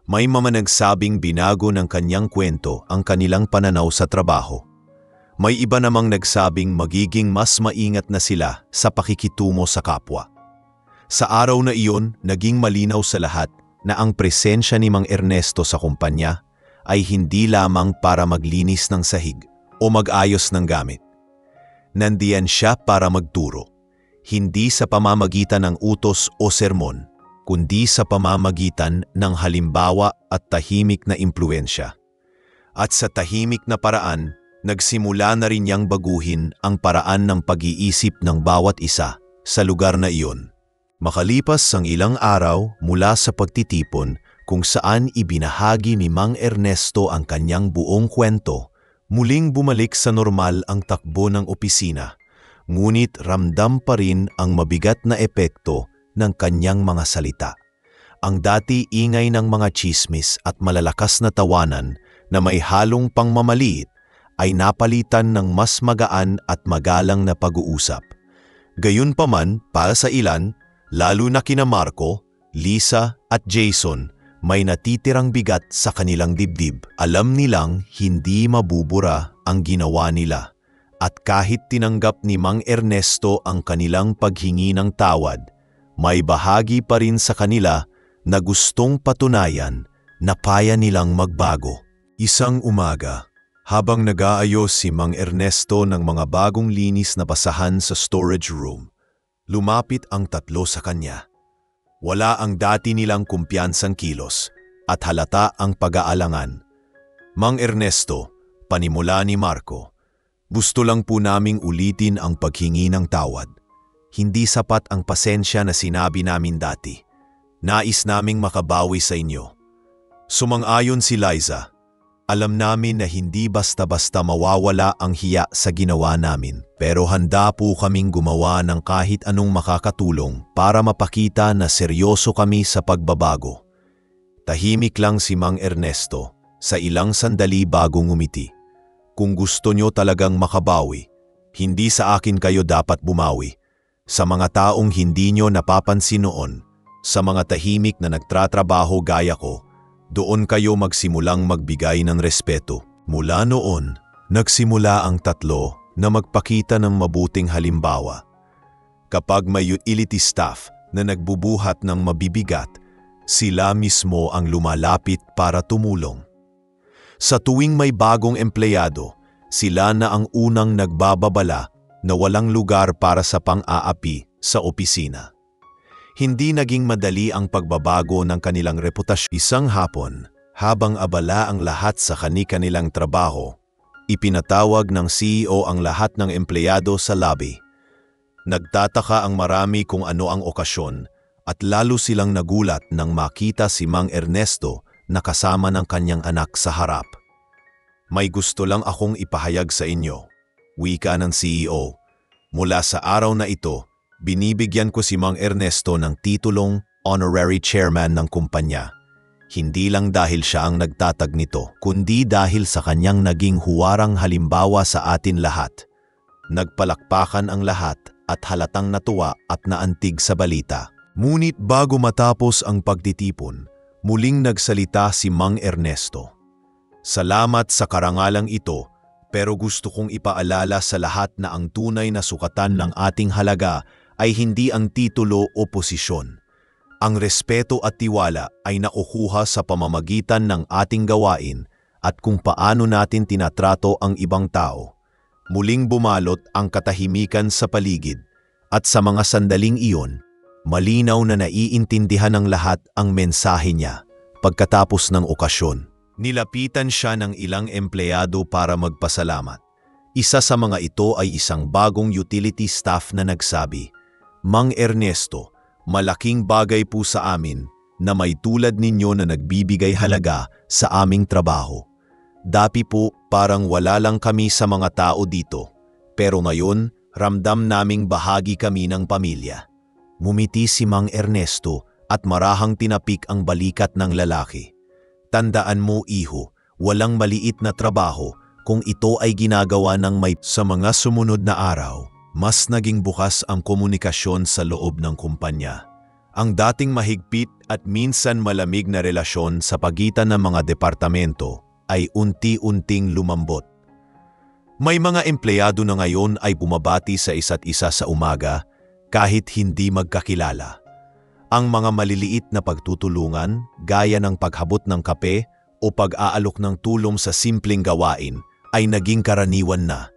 A: May mamagsabing binago ng kanyang kwento ang kanilang pananaw sa trabaho. May iba namang nagsabing magiging mas maingat na sila sa pakikitungo sa kapwa. Sa araw na iyon, naging malinaw sa lahat na ang presensya ni Mang Ernesto sa kumpanya ay hindi lamang para maglinis ng sahig o mag-ayos ng gamit. Nandiyan siya para magturo, hindi sa pamamagitan ng utos o sermon, kundi sa pamamagitan ng halimbawa at tahimik na impluwensya. At sa tahimik na paraan, nagsimula na rin niyang baguhin ang paraan ng pag-iisip ng bawat isa sa lugar na iyon. Makalipas ang ilang araw mula sa pagtitipon kung saan ibinahagi ni Mang Ernesto ang kanyang buong kwento, Muling bumalik sa normal ang takbo ng opisina, ngunit ramdam pa rin ang mabigat na epekto ng kanyang mga salita. Ang dati ingay ng mga tsismis at malalakas na tawanan na may halong pangmamaliit ay napalitan ng mas magaan at magalang na pag-uusap. Gayunpaman, para sa ilan, lalo na kina Marco, Lisa at Jason, may natitirang bigat sa kanilang dibdib. Alam nilang hindi mabubura ang ginawa nila at kahit tinanggap ni Mang Ernesto ang kanilang paghingi ng tawad, may bahagi pa rin sa kanila na gustong patunayan na kaya nilang magbago. Isang umaga, habang nag-aayos si Mang Ernesto ng mga bagong linis na basahan sa storage room, lumapit ang tatlo sa kanya. Wala ang dati nilang kumpiyansang kilos at halata ang pag-aalangan. Mang Ernesto, panimula ni Marco, gusto lang po naming ulitin ang paghingi ng tawad. Hindi sapat ang pasensya na sinabi namin dati. Nais naming makabawi sa inyo. Sumang-ayon si Liza. Alam namin na hindi basta-basta mawawala ang hiya sa ginawa namin, pero handa po kaming gumawa ng kahit anong makakatulong para mapakita na seryoso kami sa pagbabago. Tahimik lang si Mang Ernesto sa ilang sandali bago ngumiti. Kung gusto nyo talagang makabawi, hindi sa akin kayo dapat bumawi. Sa mga taong hindi nyo napapansin noon, sa mga tahimik na nagtratrabaho gaya ko, doon kayo magsimulang magbigay ng respeto. Mula noon, nagsimula ang tatlo na magpakita ng mabuting halimbawa. Kapag may utility staff na nagbubuhat ng mabibigat, sila mismo ang lumalapit para tumulong. Sa tuwing may bagong empleyado, sila na ang unang nagbababala na walang lugar para sa pang-aapi sa opisina. Hindi naging madali ang pagbabago ng kanilang reputasyon. Isang hapon, habang abala ang lahat sa kani-kanilang trabaho, ipinatawag ng CEO ang lahat ng empleyado sa lobby. Nagtataka ang marami kung ano ang okasyon at lalo silang nagulat nang makita si Mang Ernesto na kasama ng kanyang anak sa harap. May gusto lang akong ipahayag sa inyo, wika ng CEO. Mula sa araw na ito, binibigyan ko si Mang Ernesto ng titulong Honorary Chairman ng kumpanya. Hindi lang dahil siya ang nagtatag nito, kundi dahil sa kanyang naging huwarang halimbawa sa atin lahat. Nagpalakpakan ang lahat at halatang natuwa at naantig sa balita. Ngunit bago matapos ang pagtitipon, muling nagsalita si Mang Ernesto. Salamat sa karangalang ito, pero gusto kong ipaalala sa lahat na ang tunay na sukatan ng ating halaga ay hindi ang titulo o posisyon. Ang respeto at tiwala ay nakukuha sa pamamagitan ng ating gawain at kung paano natin tinatrato ang ibang tao. Muling bumalot ang katahimikan sa paligid at sa mga sandaling iyon, malinaw na naiintindihan ng lahat ang mensahe niya. Pagkatapos ng okasyon, nilapitan siya ng ilang empleyado para magpasalamat. Isa sa mga ito ay isang bagong utility staff na nagsabi, Mang Ernesto, malaking bagay po sa amin na may tulad ninyo na nagbibigay halaga sa aming trabaho. Dati po parang wala lang kami sa mga tao dito, pero ngayon ramdam naming bahagi kami ng pamilya. Mumiti si Mang Ernesto at marahang tinapik ang balikat ng lalaki. Tandaan mo, iho, walang maliit na trabaho kung ito ay ginagawa ng may. Sa mga sumunod na araw, mas naging bukas ang komunikasyon sa loob ng kumpanya. Ang dating mahigpit at minsan malamig na relasyon sa pagitan ng mga departamento ay unti-unting lumambot. May mga empleyado na ngayon ay bumabati sa isa't isa sa umaga kahit hindi magkakilala. Ang mga maliliit na pagtutulungan gaya ng paghabot ng kape o pag-aalok ng tulong sa simpleng gawain ay naging karaniwan na.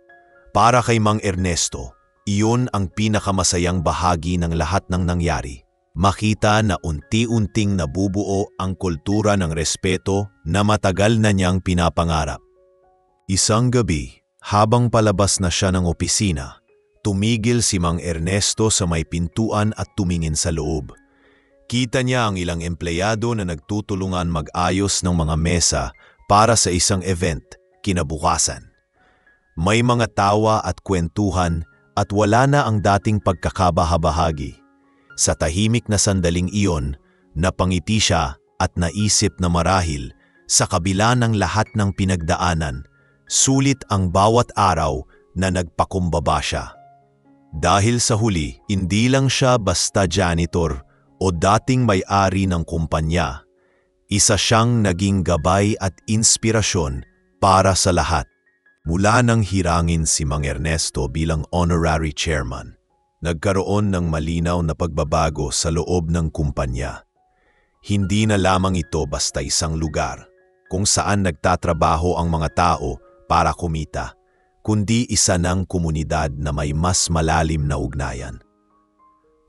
A: Para kay Mang Ernesto, iyon ang pinakamasayang bahagi ng lahat ng nangyari. Makita na unti-unting nabubuo ang kultura ng respeto na matagal na niyang pinapangarap. Isang gabi, habang palabas na siya ng opisina, tumigil si Mang Ernesto sa may pintuan at tumingin sa loob. Kita niya ang ilang empleyado na nagtutulungan mag-ayos ng mga mesa para sa isang event kinabukasan. May mga tawa at kwentuhan at wala na ang dating pagkakabahabahagi. Sa tahimik na sandaling iyon, napangiti siya at naisip na marahil sa kabila ng lahat ng pinagdaanan, sulit ang bawat araw na nagpakumbaba siya. Dahil sa huli, hindi lang siya basta janitor o dating may-ari ng kumpanya. Isa siyang naging gabay at inspirasyon para sa lahat. Mula nang hirangin si Mang Ernesto bilang honorary chairman, nagkaroon ng malinaw na pagbabago sa loob ng kumpanya. Hindi na lamang ito basta isang lugar kung saan nagtatrabaho ang mga tao para kumita, kundi isa ng komunidad na may mas malalim na ugnayan.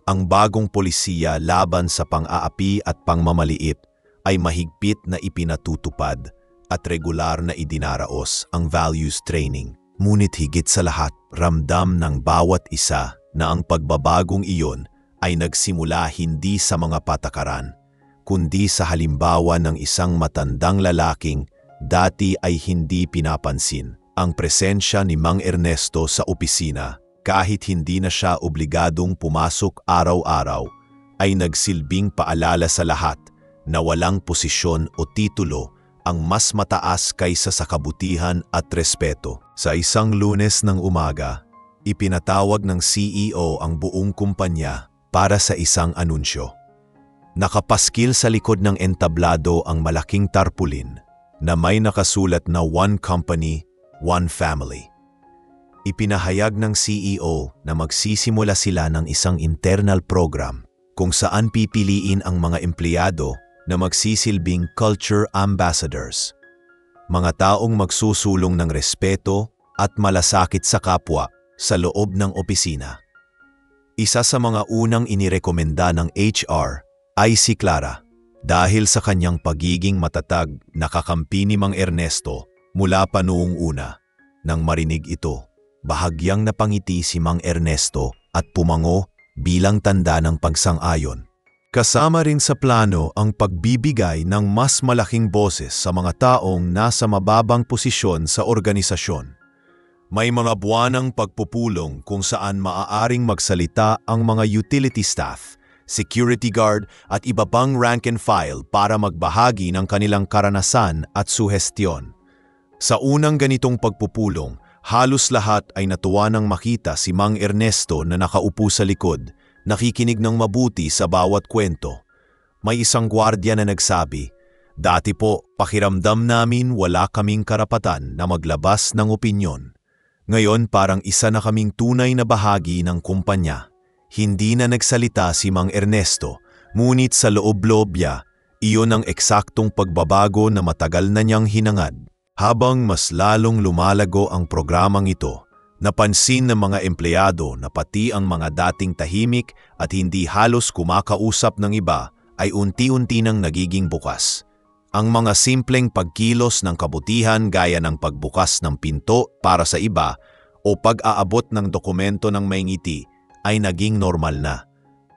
A: Ang bagong polisiya laban sa pang-aapi at pangmamaliit ay mahigpit na ipinatutupad at regular na idinaraos ang values training. Ngunit higit sa lahat, ramdam ng bawat isa na ang pagbabagong iyon ay nagsimula hindi sa mga patakaran, kundi sa halimbawa ng isang matandang lalaking dati ay hindi pinapansin. Ang presensya ni Mang Ernesto sa opisina, kahit hindi na siya obligadong pumasok araw-araw, ay nagsilbing paalala sa lahat na walang posisyon o titulo ang mas mataas kaysa sa kabutihan at respeto. Sa isang Lunes ng umaga, ipinatawag ng CEO ang buong kumpanya para sa isang anunsyo. Nakapaskil sa likod ng entablado ang malaking tarpulin na may nakasulat na One Company, One Family. Ipinahayag ng CEO na magsisimula sila ng isang internal program kung saan pipiliin ang mga empleyado na magsisilbing culture ambassadors, mga taong magsusulong ng respeto at malasakit sa kapwa sa loob ng opisina. Isa sa mga unang inirekomenda ng HR ay si Clara dahil sa kanyang pagiging matatag na kakampi ni Mang Ernesto mula pa noong una. Nang marinig ito, bahagyang napangiti si Mang Ernesto at pumango bilang tanda ng pagsang-ayon. Kasama rin sa plano ang pagbibigay ng mas malaking boses sa mga taong nasa mababang posisyon sa organisasyon. May mga buwanang pagpupulong kung saan maaaring magsalita ang mga utility staff, security guard at iba pang rank and file para magbahagi ng kanilang karanasan at suhestyon. Sa unang ganitong pagpupulong, halos lahat ay natuwa nang makita si Mang Ernesto na nakaupo sa likod, nakikinig ng mabuti sa bawat kwento. May isang gwardiya na nagsabi, "Dati po, pakiramdam namin wala kaming karapatan na maglabas ng opinyon. Ngayon parang isa na kaming tunay na bahagi ng kumpanya." Hindi na nagsalita si Mang Ernesto, ngunit sa loob-loob niya, iyon ang eksaktong pagbabago na matagal na niyang hinangad. Habang mas lalong lumalago ang programang ito, napansin ng mga empleyado na pati ang mga dating tahimik at hindi halos kumakausap ng iba ay unti-unti nang nagiging bukas. Ang mga simpleng pagkilos ng kabutihan gaya ng pagbukas ng pinto para sa iba o pag-aabot ng dokumento ng may ngiti ay naging normal na.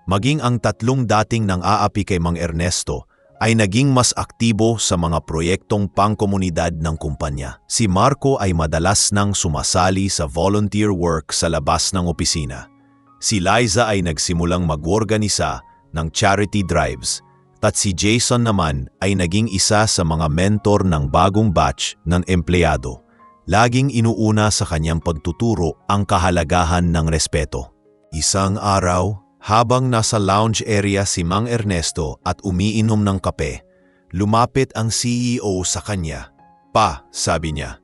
A: Maging ang tatlong dating nang aapi kay Mang Ernesto ay naging mas aktibo sa mga proyektong pangkomunidad ng kumpanya. Si Marco ay madalas nang sumasali sa volunteer work sa labas ng opisina. Si Liza ay nagsimulang mag-organisa ng charity drives, at si Jason naman ay naging isa sa mga mentor ng bagong batch ng empleyado. Laging inuuna sa kanyang pagtuturo ang kahalagahan ng respeto. Isang araw, habang nasa lounge area si Mang Ernesto at umiinom ng kape, lumapit ang CEO sa kanya. "Pa," sabi niya,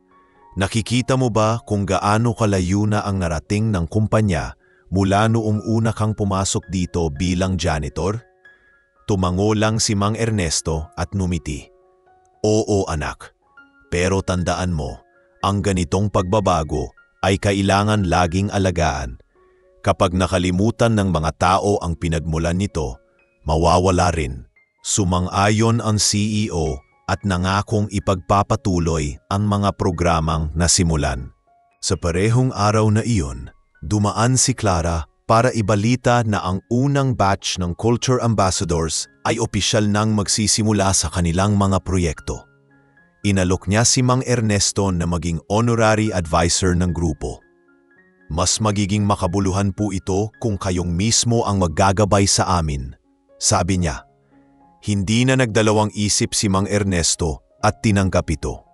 A: "nakikita mo ba kung gaano kalayo na ang narating ng kumpanya mula noong una kang pumasok dito bilang janitor?" Tumango lang si Mang Ernesto at numiti. "Oo anak, pero tandaan mo, ang ganitong pagbabago ay kailangan laging alagaan. Kapag nakalimutan ng mga tao ang pinagmulan nito, mawawala rin." Sumang-ayon ang CEO at nangakong ipagpapatuloy ang mga programang nasimulan. Sa parehong araw na iyon, dumaan si Clara para ibalita na ang unang batch ng Culture Ambassadors ay opisyal nang magsisimula sa kanilang mga proyekto. Inalok niya si Mang Ernesto na maging honorary advisor ng grupo. Mas magiging makabuluhan po ito kung kayong mismo ang maggagabay sa amin, sabi niya. Hindi na nagdalawang isip si Mang Ernesto at tinanggap ito.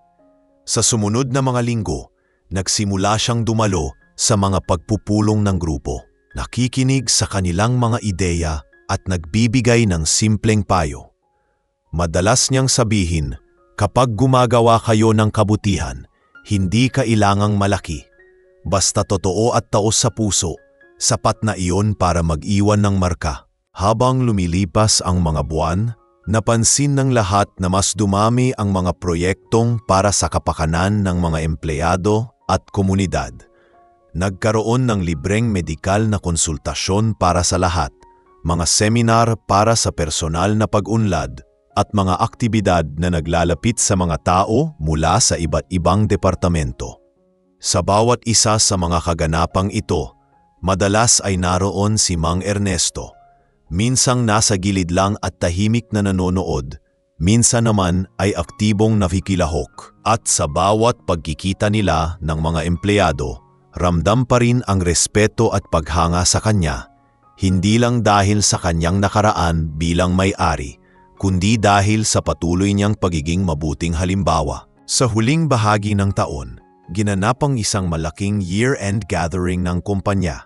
A: Sa sumunod na mga linggo, nagsimula siyang dumalo sa mga pagpupulong ng grupo, nakikinig sa kanilang mga ideya at nagbibigay ng simpleng payo. Madalas niyang sabihin, kapag gumagawa kayo ng kabutihan, hindi kailangang malaki. Basta totoo at taos sa puso, sapat na iyon para mag-iwan ng marka. Habang lumilipas ang mga buwan, napansin ng lahat na mas dumami ang mga proyektong para sa kapakanan ng mga empleyado at komunidad. Nagkaroon ng libreng medikal na konsultasyon para sa lahat, mga seminar para sa personal na pag-unlad, at mga aktibidad na naglalapit sa mga tao mula sa iba't ibang departamento. Sa bawat isa sa mga kaganapang ito, madalas ay naroon si Mang Ernesto. Minsang nasa gilid lang at tahimik na nanonood, minsan naman ay aktibong nakikilahok. At sa bawat pagkikita nila ng mga empleyado, ramdam pa rin ang respeto at paghanga sa kanya, hindi lang dahil sa kanyang nakaraan bilang may-ari, kundi dahil sa patuloy niyang pagiging mabuting halimbawa. Sa huling bahagi ng taon, ginanap ang isang malaking year-end gathering ng kumpanya.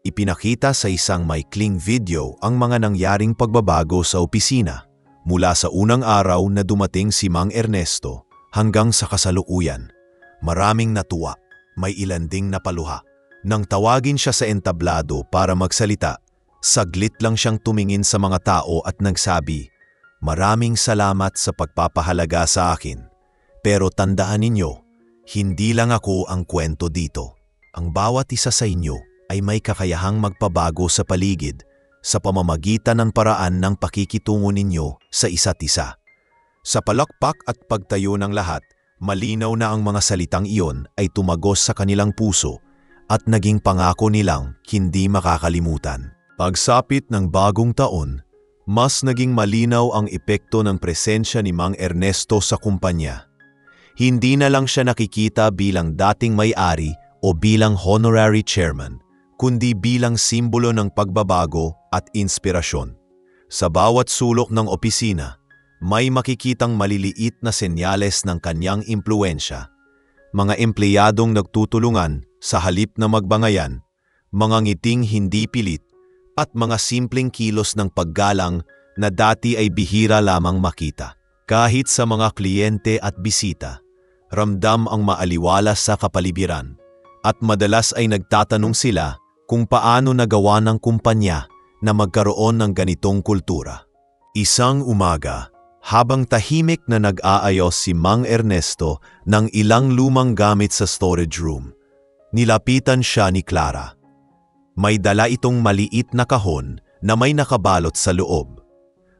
A: Ipinakita sa isang maikling video ang mga nangyaring pagbabago sa opisina, mula sa unang araw na dumating si Mang Ernesto hanggang sa kasalukuyan. Maraming natuwa, may ilan ding napaluha. Nang tawagin siya sa entablado para magsalita, saglit lang siyang tumingin sa mga tao at nagsabi, "Maraming salamat sa pagpapahalaga sa akin. Pero tandaan ninyo, hindi lang ako ang kwento dito. Ang bawat isa sa inyo ay may kakayahang magpabago sa paligid sa pamamagitan ng paraan ng pakikitungo ninyo sa isa't isa." Sa palakpak at pagtayo ng lahat, malinaw na ang mga salitang iyon ay tumagos sa kanilang puso at naging pangako nilang hindi makakalimutan. Pagsapit ng bagong taon, mas naging malinaw ang epekto ng presensya ni Mang Ernesto sa kumpanya. Hindi na lang siya nakikita bilang dating may-ari o bilang honorary chairman, kundi bilang simbolo ng pagbabago at inspirasyon. Sa bawat sulok ng opisina, may makikitang maliliit na senyales ng kanyang impluwensya. Mga empleyadong nagtutulungan sa halip na magbangayan, mga ngiting hindi pilit, at mga simpleng kilos ng paggalang na dati ay bihira lamang makita. Kahit sa mga kliyente at bisita, ramdam ang maaliwalas sa kapaligiran, at madalas ay nagtatanong sila kung paano nagawa ng kumpanya na magkaroon ng ganitong kultura. Isang umaga, habang tahimik na nag-aayos si Mang Ernesto ng ilang lumang gamit sa storage room, nilapitan siya ni Clara. May dala itong maliit na kahon na may nakabalot sa loob.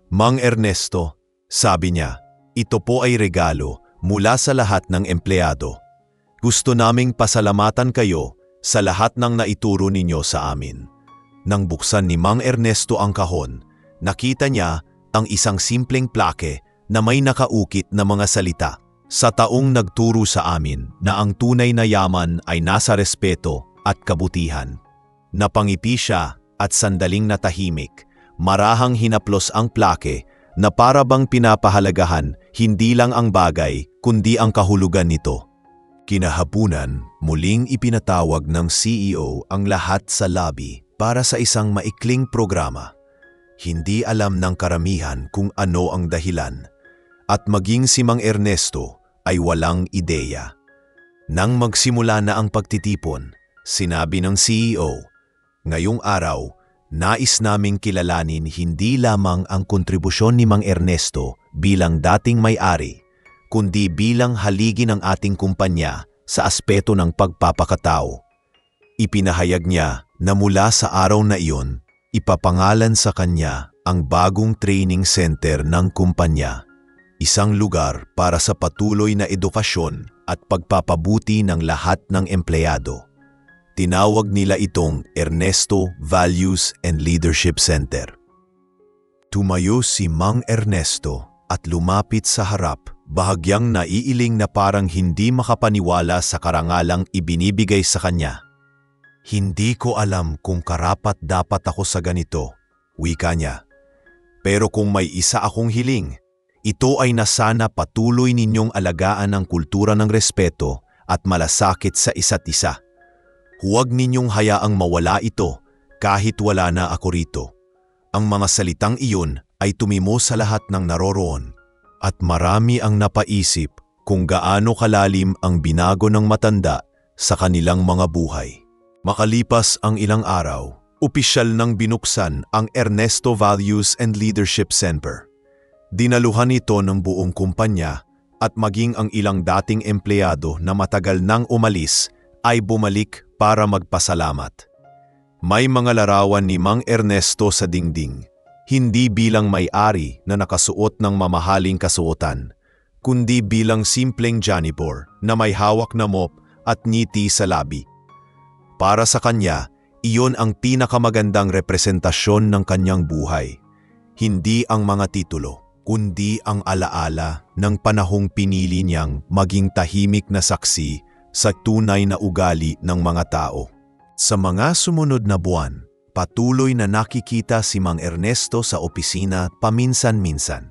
A: "Mang Ernesto," sabi niya, "ito po ay regalo mula sa lahat ng empleyado. Gusto naming pasalamatan kayo sa lahat ng naituro ninyo sa amin." Nang buksan ni Mang Ernesto ang kahon, nakita niya ang isang simpleng plake na may nakaukit na mga salita. "Sa taong nagturo sa amin na ang tunay na yaman ay nasa respeto at kabutihan." Napangiti siya at sandaling natahimik, marahang hinaplos ang plake na para bang pinapahalagahan hindi lang ang bagay kundi ang kahulugan nito. Kinahapunan, muling ipinatawag ng CEO ang lahat sa lobby para sa isang maikling programa. Hindi alam ng karamihan kung ano ang dahilan, at maging si Mang Ernesto ay walang ideya. Nang magsimula na ang pagtitipon, sinabi ng CEO, "Ngayong araw, nais naming kilalanin hindi lamang ang kontribusyon ni Mang Ernesto bilang dating may-ari, kundi bilang haligi ng ating kumpanya sa aspeto ng pagpapakatao." Ipinahayag niya na mula sa araw na iyon, ipapangalan sa kanya ang bagong training center ng kumpanya, isang lugar para sa patuloy na edukasyon at pagpapabuti ng lahat ng empleyado. Tinawag nila itong Ernesto Values and Leadership Center. Tumayo si Mang Ernesto at lumapit sa harap bahagyang naiiling na parang hindi makapaniwala sa karangalang ibinibigay sa kanya. Hindi ko alam kung karapat-dapat ako sa ganito, wika niya. Pero kung may isa akong hiling, ito ay na sana patuloy ninyong alagaan ang kultura ng respeto at malasakit sa isa't isa. Huwag ninyong hayaang mawala ito kahit wala na ako rito. Ang mga salitang iyon ay tumimo sa lahat ng naroroon at marami ang napaisip kung gaano kalalim ang binago ng matanda sa kanilang mga buhay. Makalipas ang ilang araw, opisyal nang binuksan ang Ernesto Values and Leadership Center. Dinaluhan ito ng buong kumpanya at maging ang ilang dating empleyado na matagal nang umalis ay bumalik para magpasalamat. May mga larawan ni Mang Ernesto sa dingding, hindi bilang may-ari na nakasuot ng mamahaling kasuotan, kundi bilang simpleng janitor na may hawak na mop at ngiti sa labi. Para sa kanya, iyon ang pinakamagandang representasyon ng kanyang buhay. Hindi ang mga titulo, kundi ang alaala ng panahong pinili niyang maging tahimik na saksi sa tunay na ugali ng mga tao. Sa mga sumunod na buwan, patuloy na nakikita si Mang Ernesto sa opisina paminsan-minsan.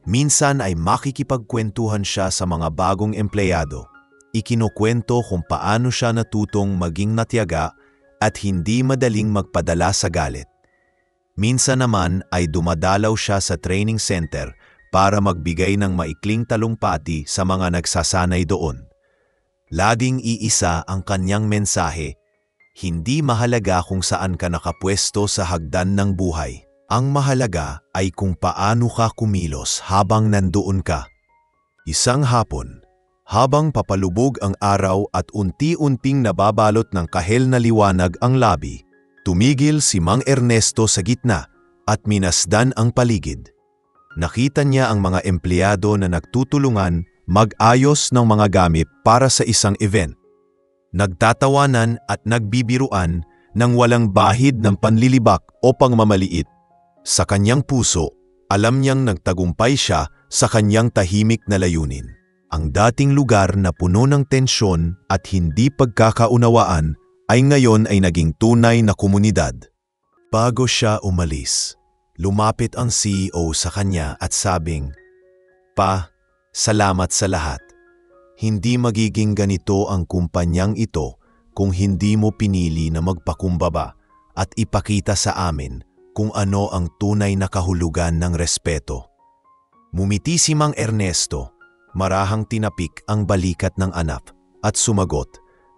A: Minsan ay makikipagkwentuhan siya sa mga bagong empleyado. Ikinukwento kung paano siya natutong maging natiyaga at hindi madaling magpadala sa galit. Minsan naman ay dumadalaw siya sa training center para magbigay ng maikling talumpati sa mga nagsasanay doon. Laging iisa ang kanyang mensahe, hindi mahalaga kung saan ka nakapwesto sa hagdan ng buhay. Ang mahalaga ay kung paano ka kumilos habang nandoon ka. Isang hapon, habang papalubog ang araw at unti-unting nababalot ng kahel na liwanag ang labi, tumigil si Mang Ernesto sa gitna at minasdan ang paligid. Nakita niya ang mga empleyado na nagtutulungan mag-ayos ng mga gamit para sa isang event. Nagtatawanan at nagbibiruan nang walang bahid ng panlilibak o pangmamaliit. Sa kanyang puso, alam niyang nagtagumpay siya sa kanyang tahimik na layunin. Ang dating lugar na puno ng tensyon at hindi pagkakaunawaan ay ngayon ay naging tunay na komunidad. Bago siya umalis, lumapit ang CEO sa kanya at sabing, "Pa, salamat sa lahat. Hindi magiging ganito ang kumpanyang ito kung hindi mo pinili na magpakumbaba at ipakita sa amin kung ano ang tunay na kahulugan ng respeto." Mumiti si Mang Ernesto, marahang tinapik ang balikat ng anak at sumagot,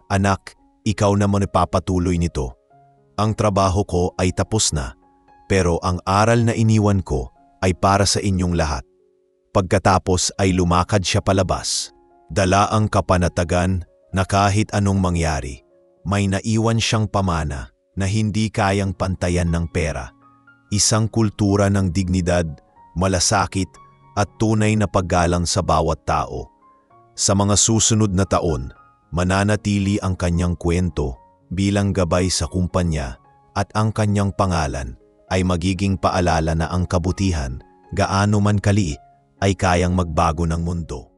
A: "Anak, ikaw naman ipapatuloy nito. Ang trabaho ko ay tapos na, pero ang aral na iniwan ko ay para sa inyong lahat." Pagkatapos ay lumakad siya palabas. Dala ang kapanatagan na kahit anong mangyari, may naiwan siyang pamana na hindi kayang pantayan ng pera. Isang kultura ng dignidad, malasakit at tunay na paggalang sa bawat tao. Sa mga susunod na taon, mananatili ang kanyang kwento bilang gabay sa kumpanya at ang kanyang pangalan ay magiging paalala na ang kabutihan, gaano man kaliit, ay kayang magbago ng mundo.